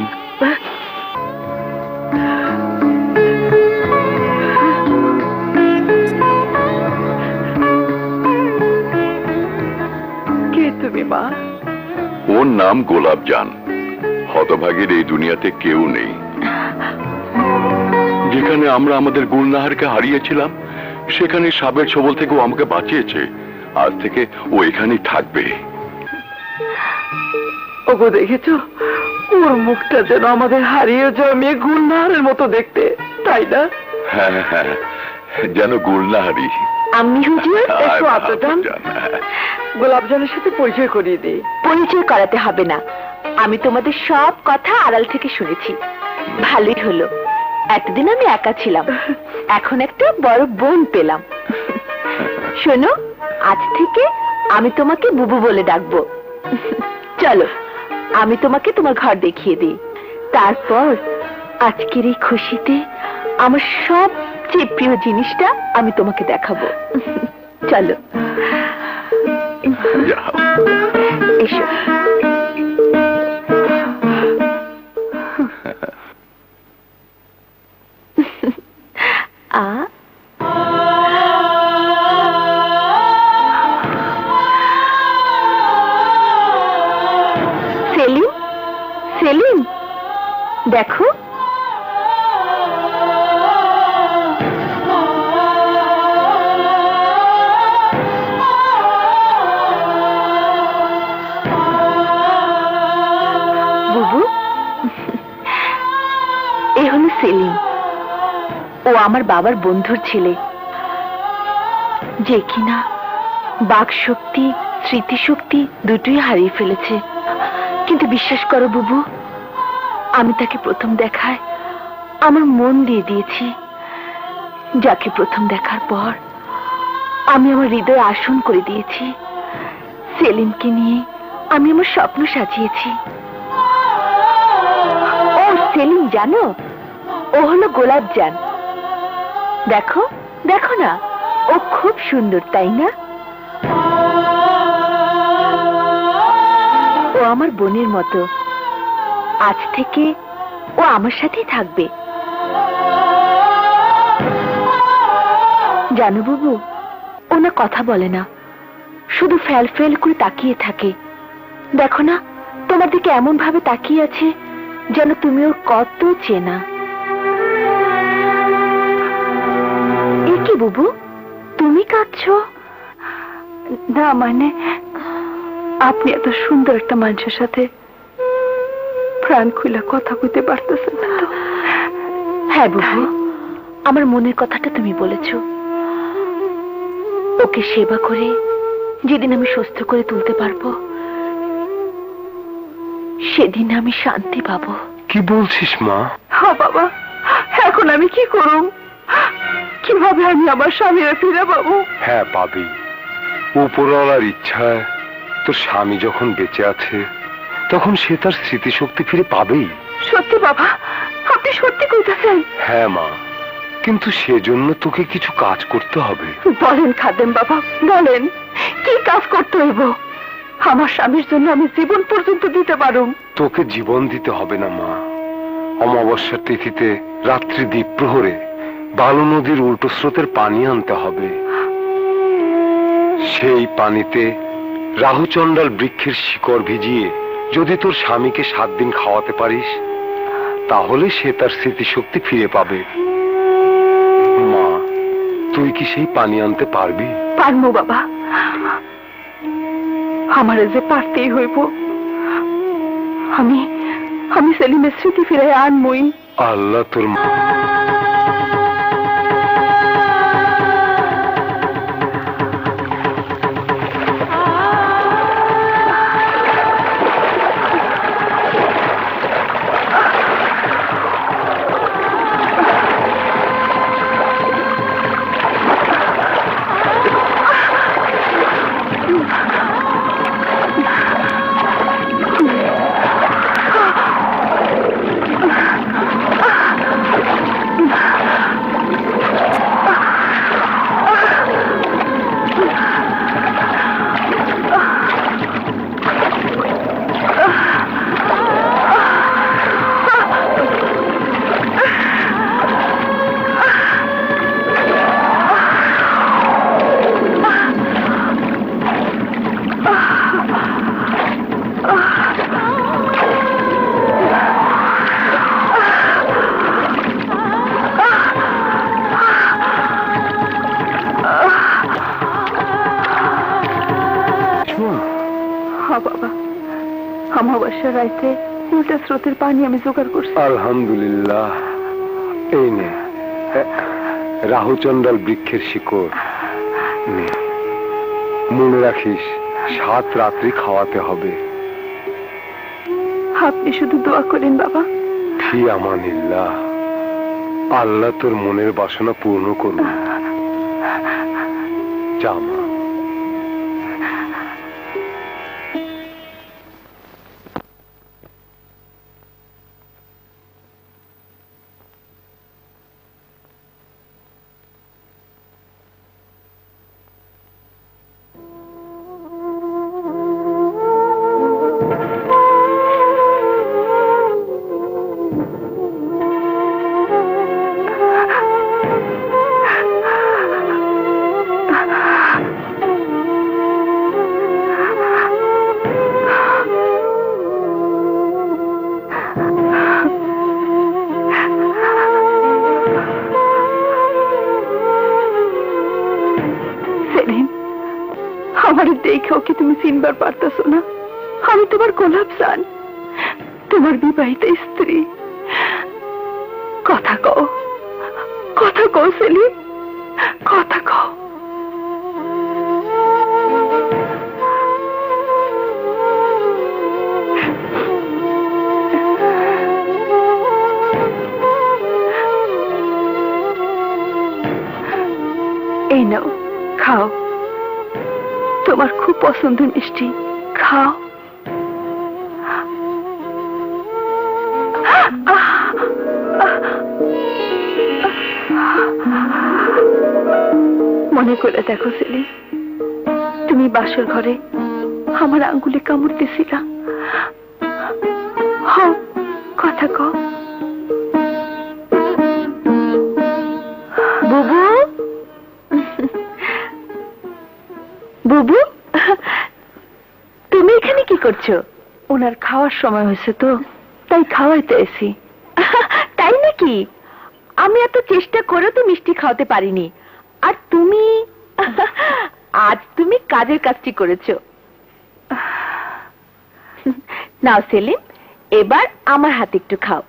Speaker 5: কে তুমি মা?
Speaker 4: ওর নাম গোলাপজান। হতভাগীর এই দুনিয়াতে কেউ নেই। যেখানে আমরা আমাদের গুলনাহারকে হারিয়েছিলাম সেখানে সাপের ছোবল থেকে ও আমাকে বাঁচিয়েছে। আজ থেকে ও এখানেই থাকবে।
Speaker 5: ওগো দেখেছো, ওর মুখটা যেন আমাদের হারিয়ে যাওয়া মেয়ে গুলনাহারের মতো দেখতে, তাই না?
Speaker 4: হ্যাঁ হ্যাঁ, যেন গুলনাহারি।
Speaker 7: আমি হুজুর একটু আবদান।
Speaker 5: গোলাপজানের সাথে পরিচয় করিয়ে দিই।
Speaker 7: পরিচয় করাতে হবে না, আমি তোমাদের সব কথা আড়াল থেকে শুনেছি। ভালোই হলো, এতদিন আমি একা ছিলাম, এখন একটা বড় বোন পেলাম। শোনো, আজ থেকে আমি তোমাকে বুবু বলে ডাকবো। চলো আমি তোমাকে তোমার ঘর দেখিয়ে দিই, তারপর আজকের এই খুশিতে আমার সবচেয়ে প্রিয় জিনিসটা আমি তোমাকে দেখাবো। চলো এসো। সেলিম, সেলিম দেখো। আমার বাবার বন্ধুর ছেলে, যে কিনা বাক শক্তি স্মৃতিশক্তি দুটোই হারিয়ে ফেলেছে। কিন্তু বিশ্বাস করো বুবু, আমি তাকে প্রথম দেখায় আমার মন দিয়ে দিয়েছি, যাকে প্রথম দেখার পর আমি আমার হৃদয়ে আসন করে দিয়েছি। সেলিমকে নিয়ে আমি আমার স্বপ্ন সাজিয়েছি। ও সেলিম জানো, ও হলো গোলাপজান। দেখো দেখো না, ও খুব সুন্দর, তাই না? ও আমার বোনের মতো, আজ থেকে ও আমার সাথেই থাকবে। জানো বুবু, ও না কথা বলে না, শুধু ফেল ফেল করে তাকিয়ে থাকে। দেখো না, তোমার দিকে এমন ভাবে তাকিয়ে আছে যেন তুমি ওর কত চেনা। এ কি বুবু, তুমি কাঁদছো?
Speaker 5: না মানে, আপনি এত সুন্দর একটা মানুষের সাথে প্রাণ খুলে কথা কইতে পারতেছেন না তো?
Speaker 7: হ্যাঁ বুবু, আমার মনের কথাটা তুমি বলেছ। ওকে সেবা করে যেদিন আমি সুস্থ করে তুলতে পারবো, সেদিন আমি শান্তি পাবো।
Speaker 6: কি বলছিস মা?
Speaker 5: হ্যাঁ বাবা, এখন আমি কি করব? কিভাবে আমি আমার স্বামীরা ফিরে পাবো?
Speaker 6: হ্যাঁ পাবি, উপরওয়ালার ইচ্ছায় তোর স্বামী যখন বেঁচে আছে তখন সে তার স্মৃতিশক্তি ফিরে পাবেই।
Speaker 5: সত্যি বাবা, আপনি সত্যি কইতাছেন?
Speaker 6: হ্যাঁ মা, কিন্তু সেজন্য তোকে কিছু কাজ করতে হবে।
Speaker 5: বলেন খাদেম বাবা, বলেন কি কাজ করতে হইব? আমার স্বামীর জন্য আমি জীবন পর্যন্ত দিতে পারো।
Speaker 6: তোকে জীবন দিতে হবে না মা, অমাবস্যার তিথিতে রাত্রি দ্বীপ প্রহরে বালু নদীর উল্টো স্রোতের পানি আনতে হবে। সেই পানিতে রাহুচণ্ডাল বৃক্ষের শিকড় ভিজিয়ে যদি তোর স্বামীকে 7 দিন খাওয়াতে পারিস, তাহলে সে তার স্মৃতিশক্তি ফিরে পাবে। মা, তুই কি সেই পানি আনতে পারবি?
Speaker 5: পারবো বাবা, আমার যে পারতেই হইব। আমি সেলিমের স্মৃতি ফিরে আনবই।
Speaker 6: আল্লাহ তোর
Speaker 5: অমাবস্যার রাইতে উল্টা স্রোতের পানি আমি জোগাড় করছি।
Speaker 6: আলহামদুলিল্লাহ। এই নে রাহুচণ্ডাল বৃক্ষের শিকড় নে, মনে রাখিস 7 রাত্রি খাওয়াতে হবে।
Speaker 5: আপনি শুধু দোয়া করেন বাবা।
Speaker 6: ফি আমানিল্লাহ, আল্লাহ তোর মনের বাসনা পূর্ণ করুন। যা মা।
Speaker 5: আমার দেখেও কি তুমি চিনবার পারতেছো না? আমি তোমার গোলাপজান, তোমার বিবাহিত স্ত্রী। কথা কও, কথা কথা কও সেলিম, কথা কও। এই নাও, খাও, তোমার খুব পছন্দের মিষ্টি, খাও। মনে করে দেখো সেলিম, তুমি বাসর ঘরে আমার আঙ্গুলে কামড় দিছিলা। হও, কথা কও। বুবু, বুবু, তুমি এখানে কি করছো? ওনার খাওয়ার সময় হয়েছে তো, তাই খাওয়াইতে এসি। তাই নাকি? আমি এত চেষ্টা করেও তো মিষ্টি খাওয়াতে পারিনি, আর তুমি আজ তুমি কাজের কাজটি করেছো। নাও সেলিম, এবার আমার হাতে একটু খাও।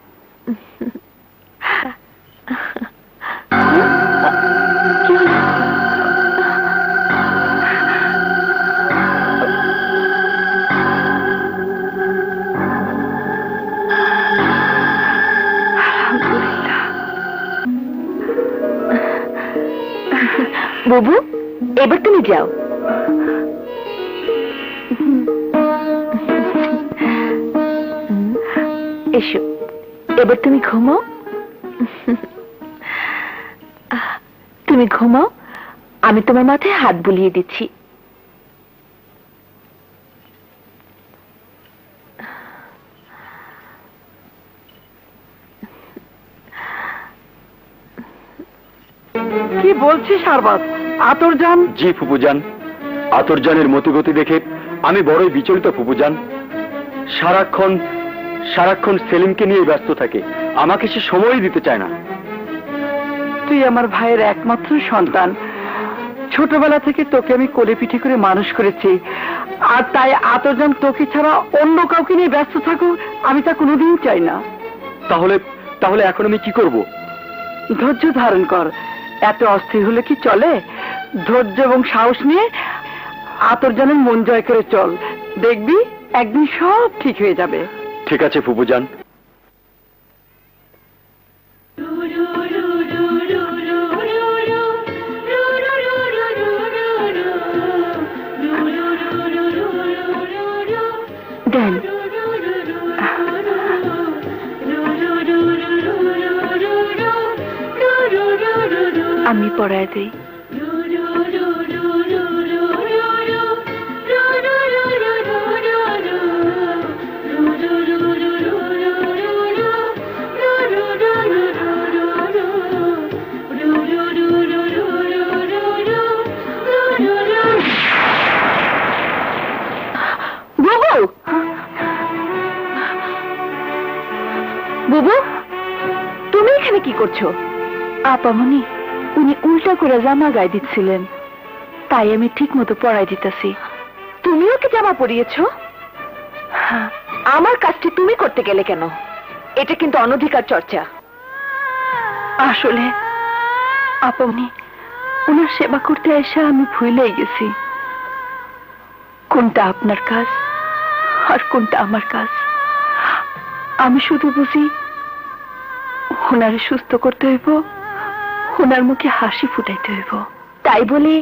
Speaker 5: কি হলো? বুবু, এবার তুমি যাও। এসো, এবার তুমি ঘুমাও। তুমি ঘুমাও, আমি তোমার মাথায় হাত বুলিয়ে দিচ্ছি।
Speaker 6: কি বলছিস শারবাত? আতরজান?
Speaker 11: জি ফুপুজান, আতরজানের মতিগতি দেখে আমি বড়ই বিচলিত ফুপুজান। সারাক্ষণ সারাক্ষণ সেলিমকে নিয়ে ব্যস্ত থাকে, আমাকে সে সময়ই দিতে চায় না।
Speaker 6: তুই আমার ভাইয়ের একমাত্র সন্তান, ছোটবেলা থেকে তোকে আমি কোলে পিঠে করে মানুষ করেছি, আর তাই আতরজান তোকে ছাড়া অন্য কাউকে নিয়ে ব্যস্ত থাকুক আমি তা কোনোদিন চাই না।
Speaker 11: তাহলে তাহলে এখন আমি কি করব?
Speaker 6: ধৈর্য ধারণ কর, এত অস্থির হলে কি চলে? ধৈর্য এবং সাহস নিয়ে আতরজানের মন জয় করে চল, দেখবি একদিন সব ঠিক হয়ে যাবে।
Speaker 11: ঠিক আছে ফুপুজান।
Speaker 5: দেন, আমি পড়ায় দিই। বুবু, তুমি এখানে কি করছো? আপামনি, উনি উল্টা করে জামা গায়ে দিচ্ছিলেন, তাই আমি ঠিক মতো পড়াই দিতেছি। তুমিও কি জামা পরিয়েছো? আমার কাজটি তুমি করতে গেলে কেন? এটা কিন্তু অনধিকার চর্চা। আসলে আপামনি, ওনার সেবা করতে এসে আমি ভুলেই গেছি কোনটা আপনার কাজ আর কোনটা আমার কাজ। আমি শুধু বুঝি ওনারে সুস্থ করতে হইব, ওনার মুখে হাসি ফুটাইতে হইব। তাই বলে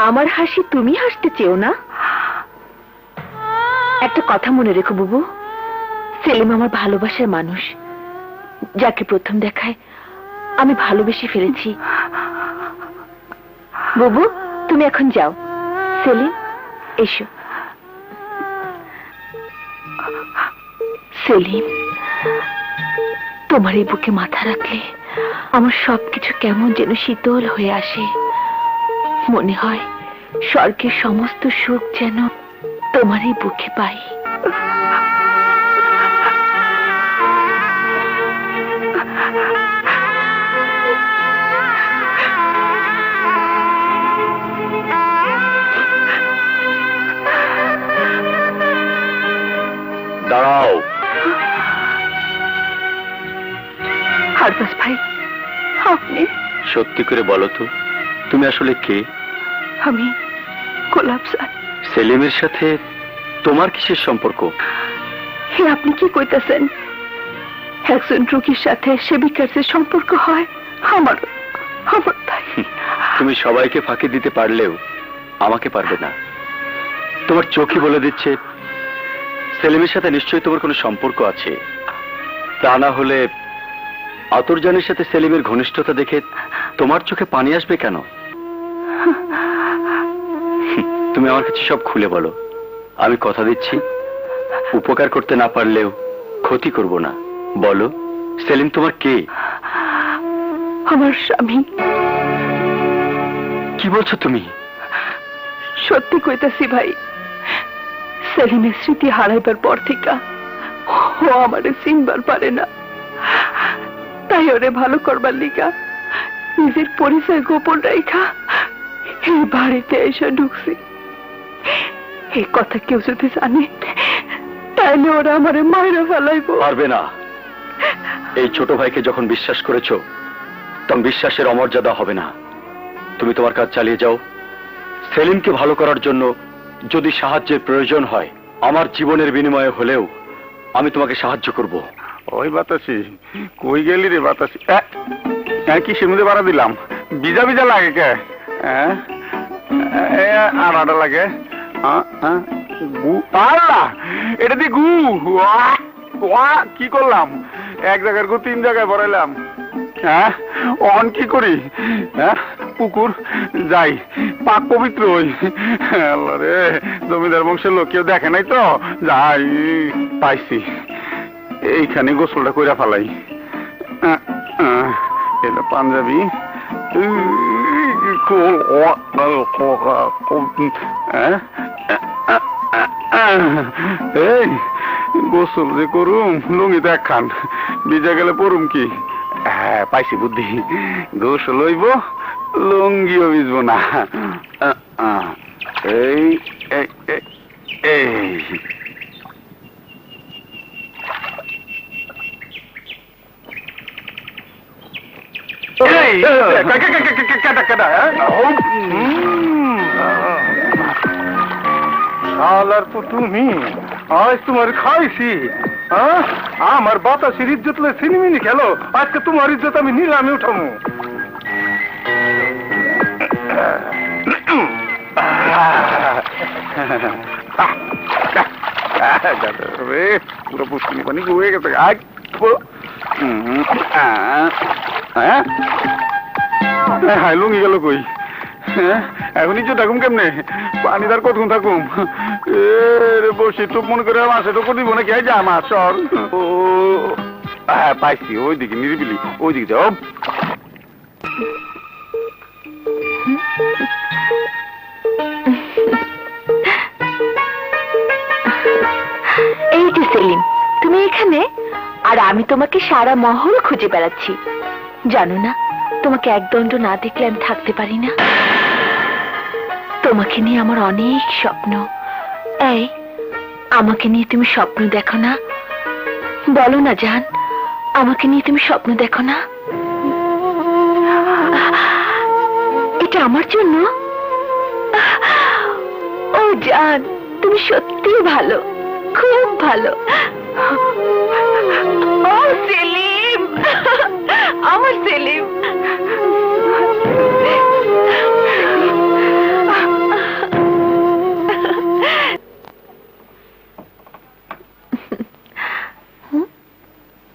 Speaker 5: আমার হাসি তুমি হাসতে চেও না? একটা কথা মনে রেখো বুবু, সেলিম আমার ভালোবাসার মানুষ, যাকে প্রথম দেখায় আমি ভালোবেসে ফেলেছি। বুবু, তুমি এখন যাও। সেলিম, এসো। সেলিম, তোমার এই বুকে মাথা রাখলে আমার সবকিছু কেমন যেন শীতল হয়ে আসে। মনে হয় স্বর্গের সমস্ত সুখ যেন তোমার এই বুকে পাই।
Speaker 11: দাঁড়াও।
Speaker 5: হারবাস ভাই, আপনি?
Speaker 11: সত্যি করে বলো তো, তুমি আসলে কে?
Speaker 5: আমি গোলাপ জান।
Speaker 11: সেলিমের সাথে তোমার কিসের সম্পর্ক?
Speaker 5: হে, আপনি কি কইতাছেন? একজন রোগীর সাথে সেবিকার যে সম্পর্ক হয়, আমার তাই।
Speaker 11: তুমি সবাইকে ফাঁকি দিতে পারলেও আমাকে পারবে না। তোমার চোখই বলে দিচ্ছে সেলিমের সাথে নিশ্চয়ই তোমার কোনো সম্পর্ক আছে। তা না হলে আতরজানের সাথে সেলিমের ঘনিষ্ঠতা দেখে তোমার চোখে পানি আসবে কেন? তুমি আমার কাছে সব খুলে বলো। আমি কথা দিচ্ছি, উপকার করতে না পারলেও ক্ষতি করব না। বলো, সেলিম তোমার কে?
Speaker 5: আমার স্বামী।
Speaker 11: কি বলছো তুমি?
Speaker 5: সত্যি কইতাছি ভাই, সেলিমের স্মৃতি হারাইবার পর থেকে ও আমারে চিনবার পারে না। তাই ওরে ভালো করবার লিগা নিজের পরিচয় গোপন রাখা এই বাড়িতে এসে ঢুকছি। এই কথা কেউ যদি জানে তাইলে ওরা আমারে মাইরা ফেলাইব।
Speaker 11: পারবে না। এই ছোট ভাইকে যখন বিশ্বাস করেছো, তখন বিশ্বাসের অমর্যাদা হবে না। তুমি তোমার কাজ চালিয়ে যাও। সেলিমকে ভালো করার জন্য যদি সাহায্যের প্রয়োজন হয়, আমার জীবনের বিনিময়ে হলেও আমি তোমাকে সাহায্য করব।
Speaker 1: ওই বাতাসি, কই গেলি রে বাতাসি? কি সে মধ্যে বাড়া দিলাম? বিজা বিজা লাগে কে? আড়াটা লাগে। এটা দিয়ে গু কি করলাম? এক জায়গার গু 3 জায়গায় ভরাইলাম। হ্যাঁ, অন কি করি? হ্যাঁ, পুকুর যাই, পাক পবিত্র হই। আল্লাহ রে, জমিদার বংশের লোক কেউ দেখে নাই তো? যাই, পাইছি। এইখানে গোসলটা কইরা ফালাই। এটা পাঞ্জাবি। এই গোসল যে করুম, লুঙ্গি তো একখান, ভিজা গেলে পড়ুম কি? হ্যাঁ, পাইছি বুদ্ধি। গোসল হইব, লুঙ্গিও ভিজবো না। এই এই
Speaker 6: শালার তো তুমি, আজ তোমার খাইছি। আমার বাতাসের ইজ্জত লে সিনেমিনি খেলো, আজকে তোমার ইজ্জত আমি নিলামে উঠামু।
Speaker 1: পুরো পুষ্টিনি পানি হয়ে গেছে। হ্যাঁ, লুঙ্গি গেল কই? এখনই তো থাকুম কেমনে? পানি তার কতক্ষণ থাকুম? বসে টুক মনে করে মাসে টুকু দিব নাকি? যা মাছ সর। ও হ্যাঁ, পাইছি। ওইদিকে নিরিবিলি, ওইদিকে যাও।
Speaker 7: এই যে সেলিম, তুমি এখানে? আর আমি তোমাকে সারা মহল খুঁজে বেড়াচ্ছি। জানো না, তোমাকে একদণ্ড না দেখলে আমি থাকতে পারি না। তোমাকে নিয়ে আমার অনেক স্বপ্ন। এই, আমাকে নিয়ে তুমি স্বপ্ন দেখো না? বলো না জান, আমাকে নিয়ে তুমি স্বপ্ন দেখো না? এটা আমার জন্য? ও জান, তুমি সত্যি ভালো, খুব ভালো। ও সেলিম, আমার সেলিম।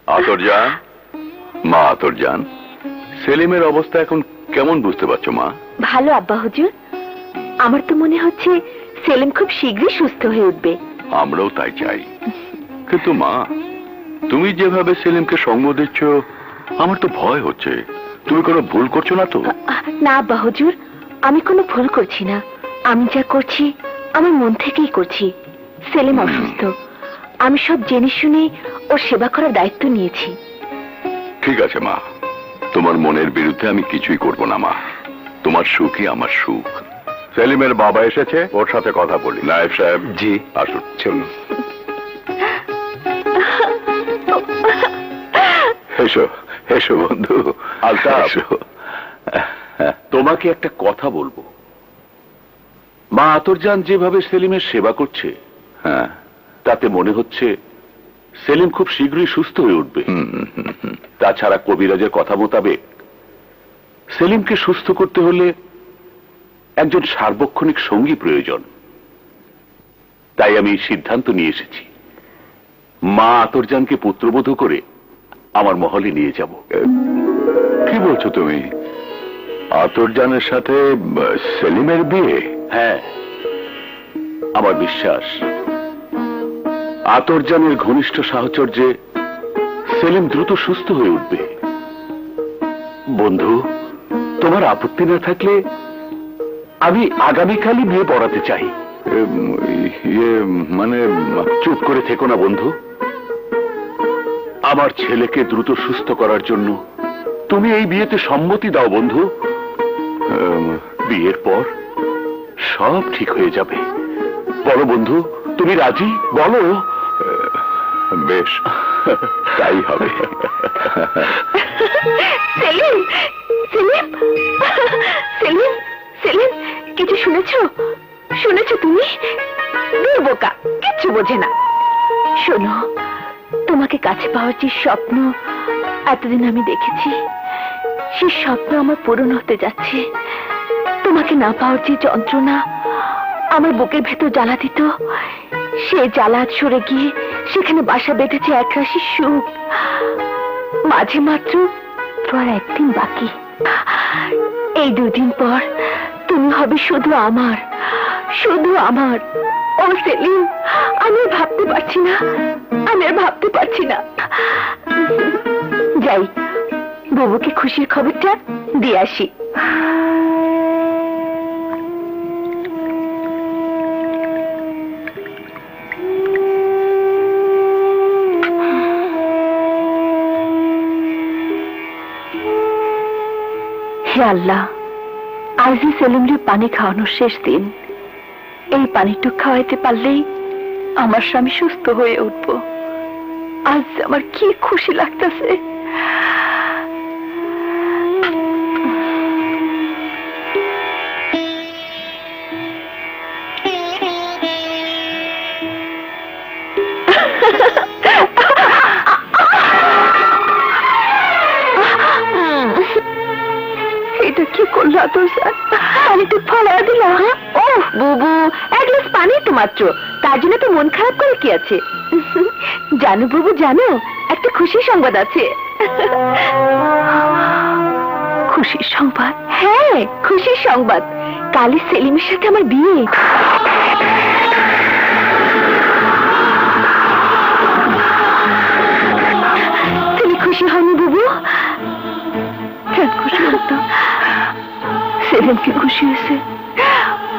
Speaker 4: আতরজান, মা আতরজান, সেলিমের অবস্থা এখন কেমন বুঝতে পারছো মা?
Speaker 7: ভালো আব্বা হুজুর। আমার তো মনে হচ্ছে সেলিম খুব শীঘ্রই সুস্থ হয়ে উঠবে।
Speaker 4: আমরাও তাই চাই। কিন্তু মা, তুমি যেভাবে সেলিমকে সঙ্গ দিচ্ছ, আমার তো ভয় হচ্ছে। তুমি কোনো ভুল করছো না তো?
Speaker 7: না আব্বা হুজুর, আমি কোনো ভুল করছি না। আমি যা করছি আমার মন থেকেই করছি। সেলিম অসুস্থ, আমি সব জেনে শুনে ওর সেবা করার দায়িত্ব নিয়েছি।
Speaker 4: ঠিক আছে মা, তোমার মনের বিরুদ্ধে আমি কিছুই করব না মা। তোমার সুখই আমার সুখ। সেলিমের বাবা এসেছে, ওর সাথে কথা বলি। নায়েব সাহেব। জি আসুন। চলুন, এসো এসো বন্ধু। আলতাফ, তোমাকে একটা কথা বলবো। মা আতরজান যেভাবে সেলিমের সেবা করছে, হ্যাঁ, তাতে মনে হচ্ছে সেলিম খুব শীঘ্রই সুস্থ হয়ে উঠবে। তাছাড়া কবিরাজের কথা মোতাবেক সেলিমকে সুস্থ করতে হলে একজন সার্বক্ষণিক সঙ্গী প্রয়োজন। তাই আমি সিদ্ধান্ত নিয়ে এসেছি, মা আতরজানকে পুত্রবধূ করে আমার মহলে নিয়ে যাব।
Speaker 2: কি বলছো তুমি? আতরজানের সাথে সেলিমের বিয়ে?
Speaker 4: হ্যাঁ, আমার বিশ্বাস আতরজানের ঘনিষ্ঠ সাহচর্যে সেলিম দ্রুত সুস্থ হয়ে উঠবে। বন্ধু, তোমার আপত্তি না থাকলে আমি আগামীকালই বিয়ে পড়াতে চাই।
Speaker 2: মানে
Speaker 4: চুপ করে থেকো না বন্ধু। আমার ছেলেকে দ্রুত সুস্থ করার জন্য তুমি এই বিয়েতে সম্মতি দাও বন্ধু। বিয়ের পর সব ঠিক হয়ে যাবে। বলো বন্ধু, তুমি রাজি? বলো।
Speaker 2: বেশ, তাই হবে।
Speaker 7: সেলিম, সেলিম, সেলিম, সেলিম, কিছু শুনেছো? শুনেছো তুমি? দূর বোকা, কিচ্ছু বোঝে না। শোনো, তোমাকে কাছে পাওয়ার যে স্বপ্ন এতদিন আমি দেখেছি, সেই স্বপ্ন আমার পূরণ হতে যাচ্ছে। তোমাকে না পাওয়ার যে যন্ত্রণা আমার বুকের ভেতর জ্বালা দিত, সে জ্বালা সরে গিয়ে সেখানে বাসা বেঁধেছে একরাশি সুখ। মাঝে মাত্র তোমার একদিন বাকি। এই দুদিন পর তুমি হবে শুধু আমার, শুধু আমার। ও সেলিম, আমি ভাবতে পারছি না, আমি আর ভাবতে পারছি না। যাই, বুবুকে খুশির খবরটা দিয়ে আসি। হে আল্লাহ, আজই সেলিমরে পানি খাওয়ানোর শেষ দিন। এই পানিটুক খাওয়াইতে পারলেই আমার স্বামী সুস্থ হয়ে উঠব। আজ আমার কি খুশি লাগতেছে। এটা কি করলো আতরজান? পানিতে ফলা দিলা? ও বুবু, এক গ্লাস পানি তো মাত্র, তার জন্য তো মন খারাপ করে কি আছে? জানো বুবু, জানো একটা খুশির সংবাদ আছে। খুশির সংবাদ? হ্যাঁ, খুশির সংবাদ। কালই সেলিমের সাথে আমার বিয়ে। তুমি খুশি হয়নি বুবু? কেন খুশি হতো? সেলিম কি খুশি হয়েছে?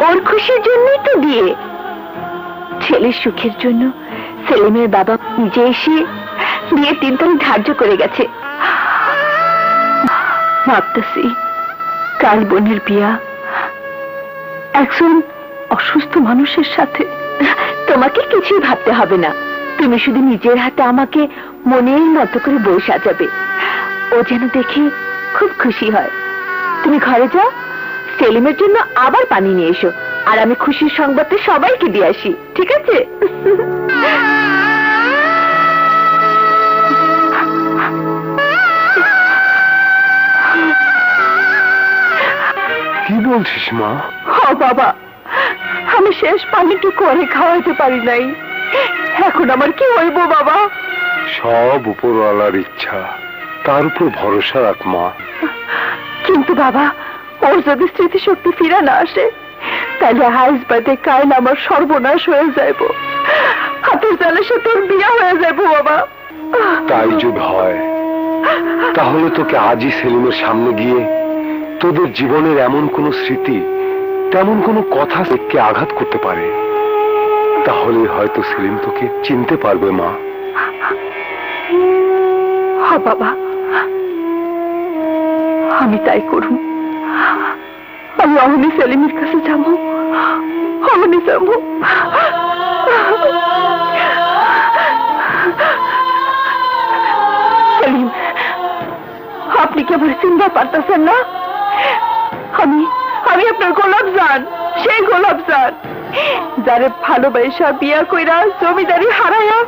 Speaker 7: ওর খুশির জন্যই তো বিয়ে। ছেলের সুখের জন্য সেলিমের বাবা নিজে এসে বিয়ের দিনটা ধার্য করে গেছে। ভাবতেছি কাল বোনের বিয়া একজন অসুস্থ মানুষের সাথে। তোমাকে কিছুই ভাবতে হবে না, তুমি শুধু নিজের হাতে আমাকে মনের মতো করে বউ সাজাবে। ও যেন দেখে খুব খুশি হয়। তুমি ঘরে যাও, সেলিমের জন্য আবার পানি নিয়ে এসো, আর আমি খুশির সংবাদটা সবাইকে দিয়ে আসি, ঠিক আছে?
Speaker 6: কি বলছিস মা?
Speaker 5: ও বাবা, আমি শেষ পানিটুকু অনেক খাওয়াইতে পারি নাই। এখন আমার কি হইব বাবা?
Speaker 6: সব উপরওয়ালার ইচ্ছা, তার উপর ভরসা রাখ মা।
Speaker 5: কিন্তু বাবা, ওর যদি স্মৃতিশক্তি ফিরে না আসে, তাহলে আজ বাদে কাল আমার সর্বনাশ হয়ে যাইব। হাতের জালের সাথে ওর বিয়া হয়ে যাইব বাবা।
Speaker 6: তাই যদি হয়, তাহলে তোকে আজই সেলিমের সামনে গিয়ে তোদের জীবনের এমন কোন স্মৃতি, তেমন কোন কথা কে আঘাত করতে পারে, তাহলে হয়তো সেলিম তোকে চিনতে পারবে মা।
Speaker 5: হ্যাঁ বাবা, আমি তাই করুন। আমি অহনি সেলিমের কাছে যাবো, অহনি যাবো। সেলিম, আপনি কি আমার চিনতে পারতেছেন না? আমি আমি আপনার গোলাপ জান, সেই গোলাপ জান যারে ভালোবাসা বিয়া কইরা জমিদারি হারাইয়া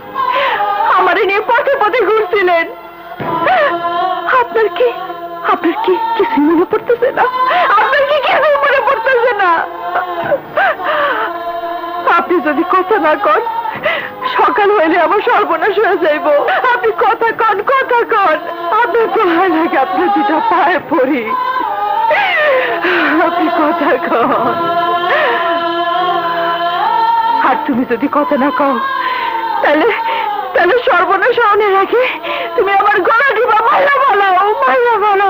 Speaker 5: আমারে নিয়ে পথে পথে ঘুরছিলেন। আপনার কি কিছু মনে পড়তেছে না? আপনার কি কিছু মনে পড়তেছে না? আপনি যদি কথা না কন, সকাল হইলে আমার সর্বনাশ হয়ে যাইব। আপনি কথা কন, কথা কন। আপনার দোহাই লাগে, আপনার দুটা পায়ে পড়ি, আপনি কথা কন। আর তুমি যদি কথা না কও, তাহলে সর্বনাশ অনেক আগে তুমি আমার গলা দিবা। মাইরা বলো, মাইরা বলো,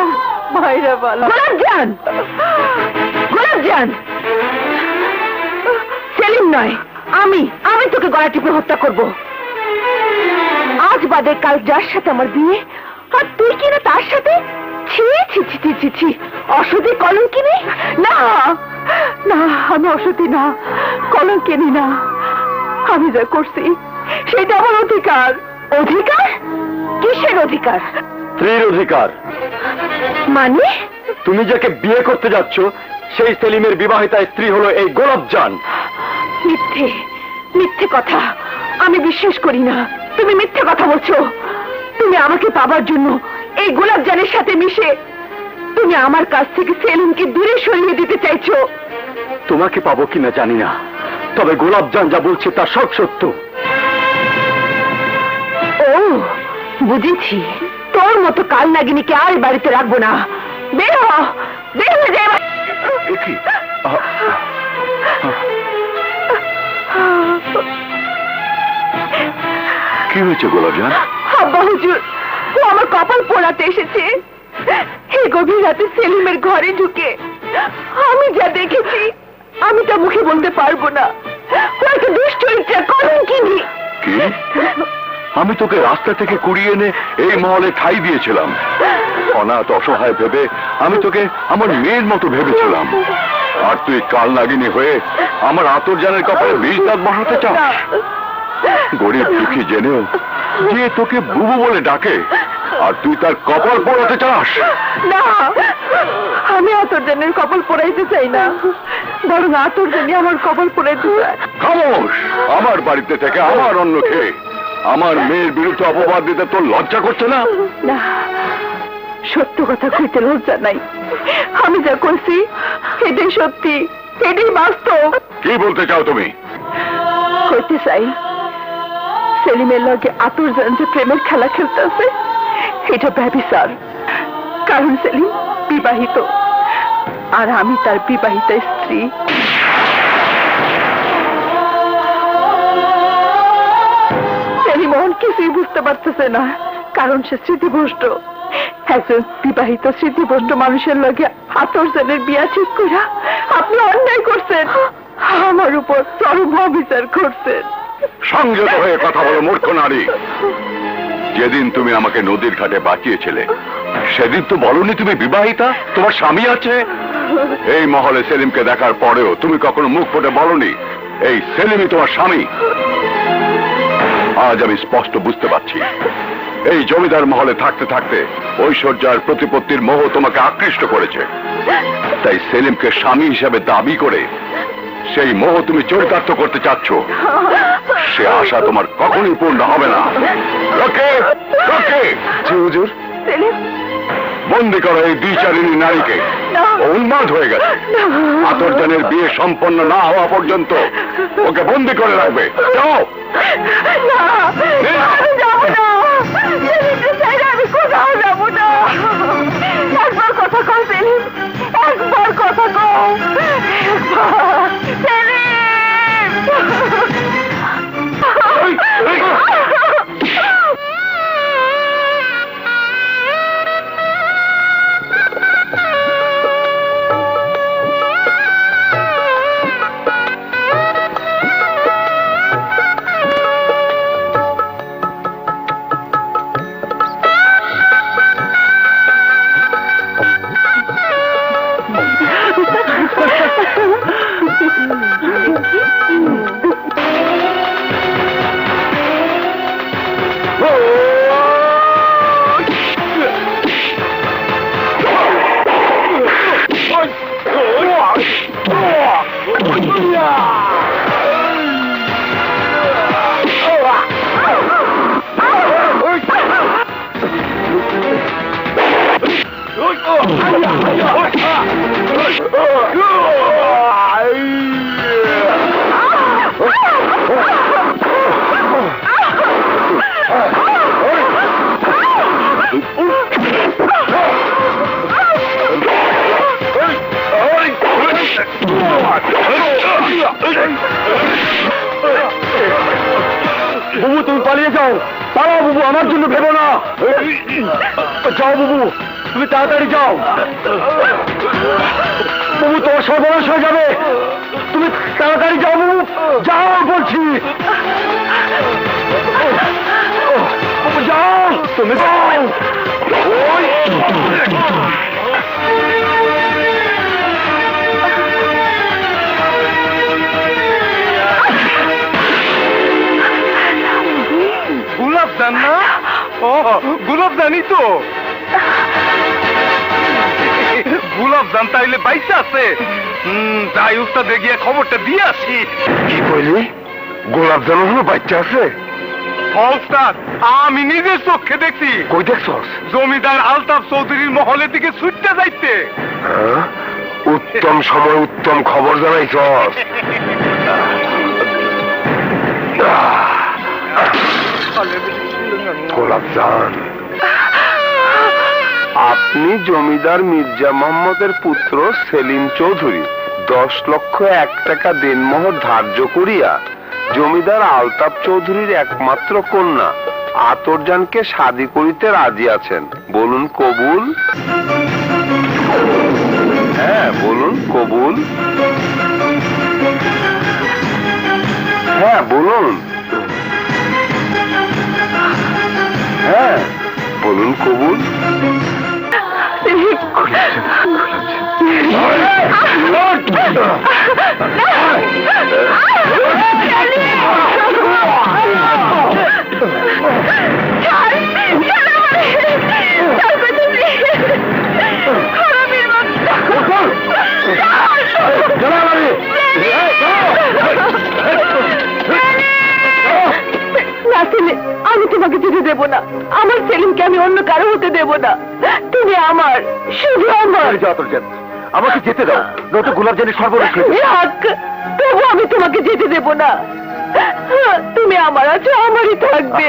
Speaker 5: মাইরা বলো। গোলাপ জান, সেলিম নয়, আমি তোকে গলা টিপে হত্যা করব। আজ বাদে কাল যার সাথে আমার বিয়ে, আর তুই কিনা তার সাথে? ছি ছি ছি ছি ছি, অসতী কলঙ্কিনী। না না, আমি অসতী না, কলঙ্কিনী না। আমি যা করছি সেটা আমার অধিকার। অধিকার? কিসের অধিকার?
Speaker 11: স্ত্রীর অধিকার।
Speaker 5: মানে?
Speaker 11: তুমি যাকে বিয়ে করতে যাচ্ছ সেই সেলিমের বিবাহিতা স্ত্রী হলো এই গোলাপজান।
Speaker 5: মিথ্যে, মিথ্যে কথা। আমি বিশ্বাস করি না। তুমি মিথ্যে কথা বলছো। তুমি আমাকে পাবার জন্য এই গোলাপজানের সাথে মিশে তুমি আমার কাছ থেকে সেলিমকে দূরে সরিয়ে দিতে চাইছো।
Speaker 11: তোমাকে পাবো কিনা জানি না, তবে গোলাপজান যা বলছে তা সব সত্য।
Speaker 5: ও বুঝেছি, তোর মতো কাল নাগিনীকে আর বাড়িতে রাখবো না। বের হয়ে যায়।
Speaker 4: কি হয়েছে গোলাপজান?
Speaker 5: আব্বা হুজুর, ও আমার কপাল পোড়াতে এসেছে। এই গভীর রাতে সেলিমের ঘরে ঢুকে আমি যা দেখেছি আমি তা মুখে বলতে পারবো না। ও একটা দুশ্চরিত্রা কলঙ্কিনী।
Speaker 4: কি? আমি তোকে রাস্তা থেকে কুড়িয়ে এনে এই মহলে ঠাই দিয়েছিলাম। অনাথ অসহায় ভেবে আমি তোকে আমার মেয়ের মতো ভেবেছিলাম, আর তুই কাল নাগিনী হয়ে আমার আতরজানের কপালে বিষ দাঁত বসাতে চাস? গরিব দুঃখী জেনেও যে তোকে বুবু বলে ডাকে, আর তুই তার কপাল পোড়াতে চাস?
Speaker 5: না, আমি আতরজানের কপাল পোড়াইতে চাই না, বরং আতরজানি আমার কপাল পোড়াইতে চায়।
Speaker 4: খামোশ! আমার বাড়িতে থেকে আমার অন্ন খেয়ে আমার মেয়ের বিরুদ্ধে অপবাদ দিতে তোর লজ্জা করছে না?
Speaker 5: না, সত্য কথা কইতে লজ্জা নাই। আমি যা করছি এটাই সত্যি, এটাই বাস্তব।
Speaker 4: কি বলতে চাও তুমি?
Speaker 5: কইতে চাই, সেলিমের লগে আতরজান যে প্রেমের খেলা খেলতেছে এটা ব্যভিচার। কারণ সেলিম বিবাহিত, আর আমি তার বিবাহিত স্ত্রী। সেলিম কিছুই বুঝতে পারতেছে না, কারণ সে স্মৃতিভ্রষ্ট। একজন বিবাহিত স্মৃতিভ্রষ্ট মানুষের লগে আতরজানের বিয়া ঠিক কইরা আপনি অন্যায় করছেন, আমার উপর চরম অবিচার করছেন।
Speaker 4: সংযত হয়ে কথা বলো মূর্খ নারী। যেদিন তুমি আমাকে নদীর ঘাটে বাঁচিয়েছিলে সেদিন তো বলনি তুমি বিবাহিতা, তোমার স্বামী আছে। এই মহলে সেলিমকে দেখার পরেও তুমি কখনো মুখ ফুটে বলনি এই সেলিমই তোমার স্বামী। আজ আমি স্পষ্ট বুঝতে পারছি, এই জমিদার মহলে থাকতে থাকতে ঐশ্বর্য আর প্রতিপত্তির মোহ তোমাকে আকৃষ্ট করেছে। তাই সেলিমকে স্বামী হিসাবে দাবি করে সেই মোহ তুমি চরিতার্থ করতে চাচ্ছ। সে আশা তোমার কখনই পূর্ণ হবে না। হুজুর, বন্দি করো এই দ্বিচারিণী নারীকে। উন্মাদ হয়ে গেছে। আতরজানের বিয়ে সম্পন্ন না হওয়া পর্যন্ত ওকে বন্দি করে রাখবে। যাও।
Speaker 5: আমি কোথাও যাবো না। একবার কথা কও সেলিম, একবার কথা কও।
Speaker 11: আমার জন্য ভেবো না। যাও বাবু, তুমি তাড়াতাড়ি যাও। বাবু, তোমার সর্বনাশ হয়ে যাবে। তুমি তাড়াতাড়ি যাও বাবু, যাও বলছি। বাবু যাও, তুমি যাও।
Speaker 6: গোলাপ জান না? ও গোলাপ জানি তো। গোলাপ জান তাইলে বাইসে আছে। যাই উস্তাদে গিয়ে খবরটা দিয়ে আসি। কি কইলি? গোলাপ জান হলো বাচ্চা আছে? উস্তাদ, আমি নিজের চোখে দেখছি। কই দেখছস? জমিদার আলতাফ চৌধুরীর মহলের দিকে ছুটতে যাইতে। উত্তম সময় উত্তম খবর জানাইছস। গোলাপ জান, আপনি জমিদার মির্জা মোহাম্মদের পুত্র সেলিম চৌধুরী 10 লক্ষ 1 টাকা দেনমোহর ধার্য করিয়া জমিদার আলতাফ চৌধুরীর একমাত্র কন্যা আতরজানকে শাদী করিতে রাজি আছেন। বলুন কবুল? হ্যাঁ বলুন কবুল। হ্যাঁ বলুন। হ্যাঁ বলুন কবুল।
Speaker 5: আমি তোমাকে যেতে দেব না। আমার সেলিমকে আমি অন্য কারো হতে দেব না। তুমি আমার, শুধু আমার।
Speaker 11: আমাকে যেতে দাও, নয়তো গোলাপ জানের সর্বনাশ হয়ে যাবে।
Speaker 5: তবু আমি তোমাকে যেতে দেব না। তুমি আমার আছো, আমারই থাকবে।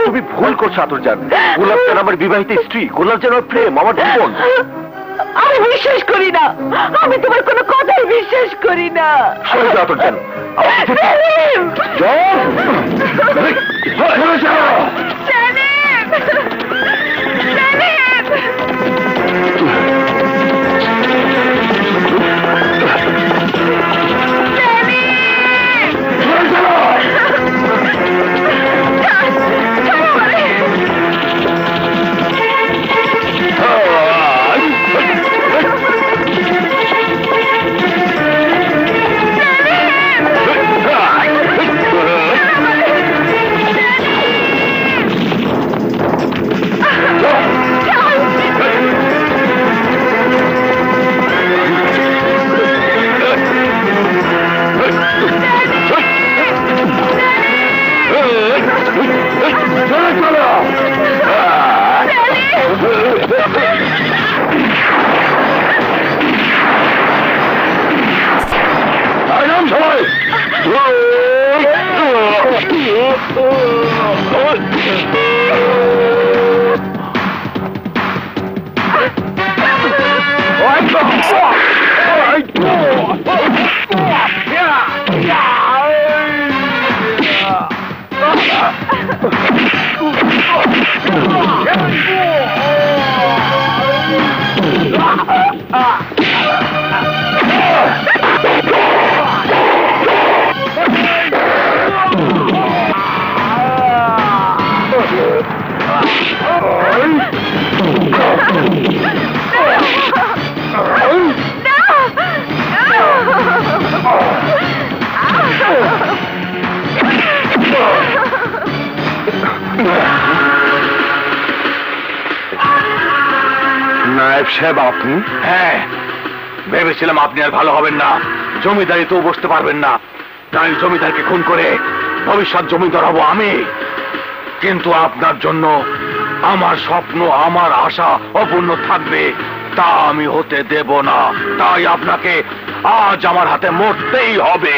Speaker 11: তুমি ভুল করছো আতরজান। গোলাপ জান আমার বিবাহিত স্ত্রী, গোলাপ জান আমার প্রেম, আমার জীবন।
Speaker 5: আমি বিশ্বাস করি না। আমি তোমার কোনো কথাই বিশ্বাস করি না।
Speaker 11: সরে যাও আতরজান।
Speaker 6: নায়েব সাহেব আপনি?
Speaker 8: হ্যাঁ, ভেবেছিলাম আপনি আর ভালো হবেন না, জমিদারিতেও বসতে পারবেন না, তাই জমিদারকে খুন করে ভবিষ্যৎ জমিদার হব আমি। কিন্তু আপনার জন্য আমার স্বপ্ন, আমার আশা অপূর্ণ থাকবে, তা আমি হতে দেব না। তাই আপনাকে আজ আমার হাতে মরতেই হবে।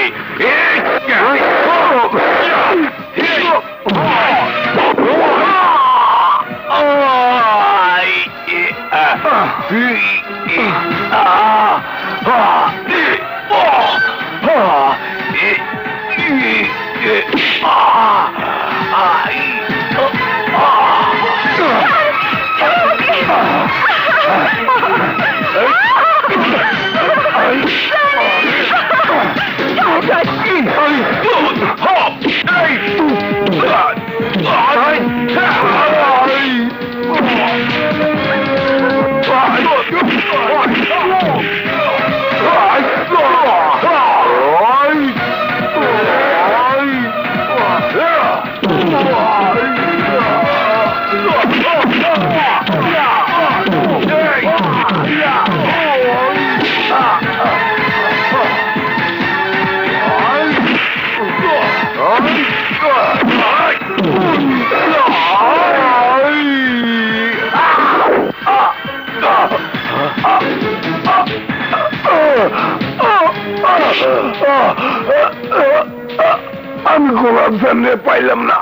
Speaker 6: আমি গোলাপ জানলে পাইলাম না।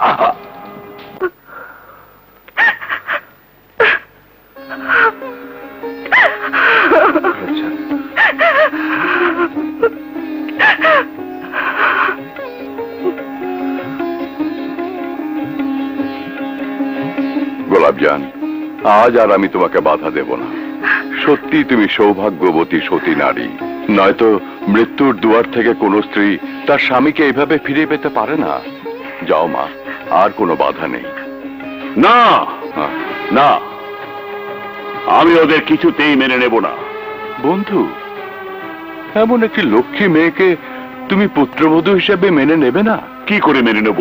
Speaker 2: গোলাপজান, আজ আর আমি তোমাকে বাধা দেব না। সত্যি তুমি সৌভাগ্যবতী সতী নারী, নয়তো মৃত্যুর দুয়ার থেকে কোন স্ত্রী তার স্বামীকে এইভাবে ফিরে পেতে পারে না। যাও মা, আর কোনো বাধা নেই।
Speaker 4: না না, আমি ওদের কিছুতেই মেনে নেব না।
Speaker 2: বন্ধু, এমন একটি লক্ষ্মী মেয়েকে তুমি পুত্রবধূ হিসেবে মেনে নেবে না?
Speaker 4: কি করে মেনে নেব,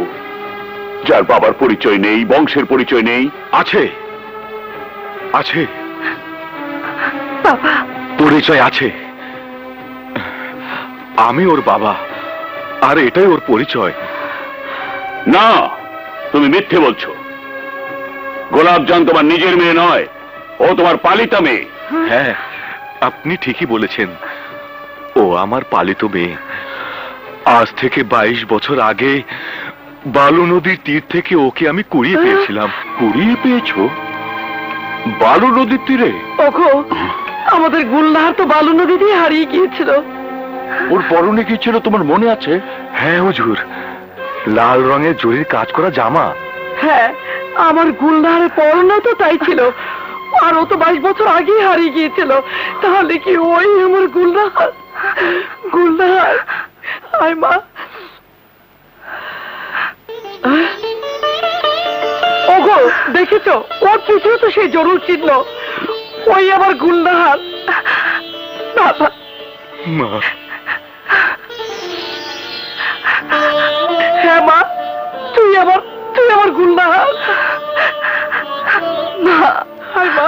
Speaker 4: যার বাবার পরিচয় নেই, বংশের পরিচয় নেই?
Speaker 2: আছে আছে,
Speaker 5: বাবা
Speaker 2: পরিচয় আছে। আমি ওর বাবা, আর এটাই ওর পরিচয়।
Speaker 4: না, তুমি মিথ্যে বলছো। গোলাপজান তোমার নিজের মেয়ে নয়, ও তোমার পালিতা মেয়ে।
Speaker 2: হ্যাঁ, আপনি ঠিকই বলেছেন, ও আমার পালিত মেয়ে। আজ থেকে 22 বছর আগে বালু নদীর তীর থেকে ওকে আমি কুড়িয়ে পেয়েছিলাম। কুড়িয়ে পেয়েছো? বালু নদীর তীরে?
Speaker 3: ওগো, আমাদের গুলনাহার তো বালু নদী দিয়ে হারিয়ে গিয়েছিল।
Speaker 2: ওর পরনে কি ছিল তোমার মনে আছে? হ্যাঁ হুজুর, লাল রঙের জরির কাজ করা জামা।
Speaker 3: হ্যাঁ, আমার গুলনাহারের পরনে তো তাই ছিল, আর ও তো 22 বছর আগেই হারিয়ে গিয়েছিল। তাহলে কি ওই আমার গুলনাহার? গুলনাহার, আয় মা। ওগো, দেখেছো, ওর পিছু তো সেই জরুর চিহ্ন, ওই আমার গুলনাহার। বাবা,
Speaker 2: মা।
Speaker 3: হ্যাঁ মা, তুই আমার গুলনাহার। মা, আয় মা।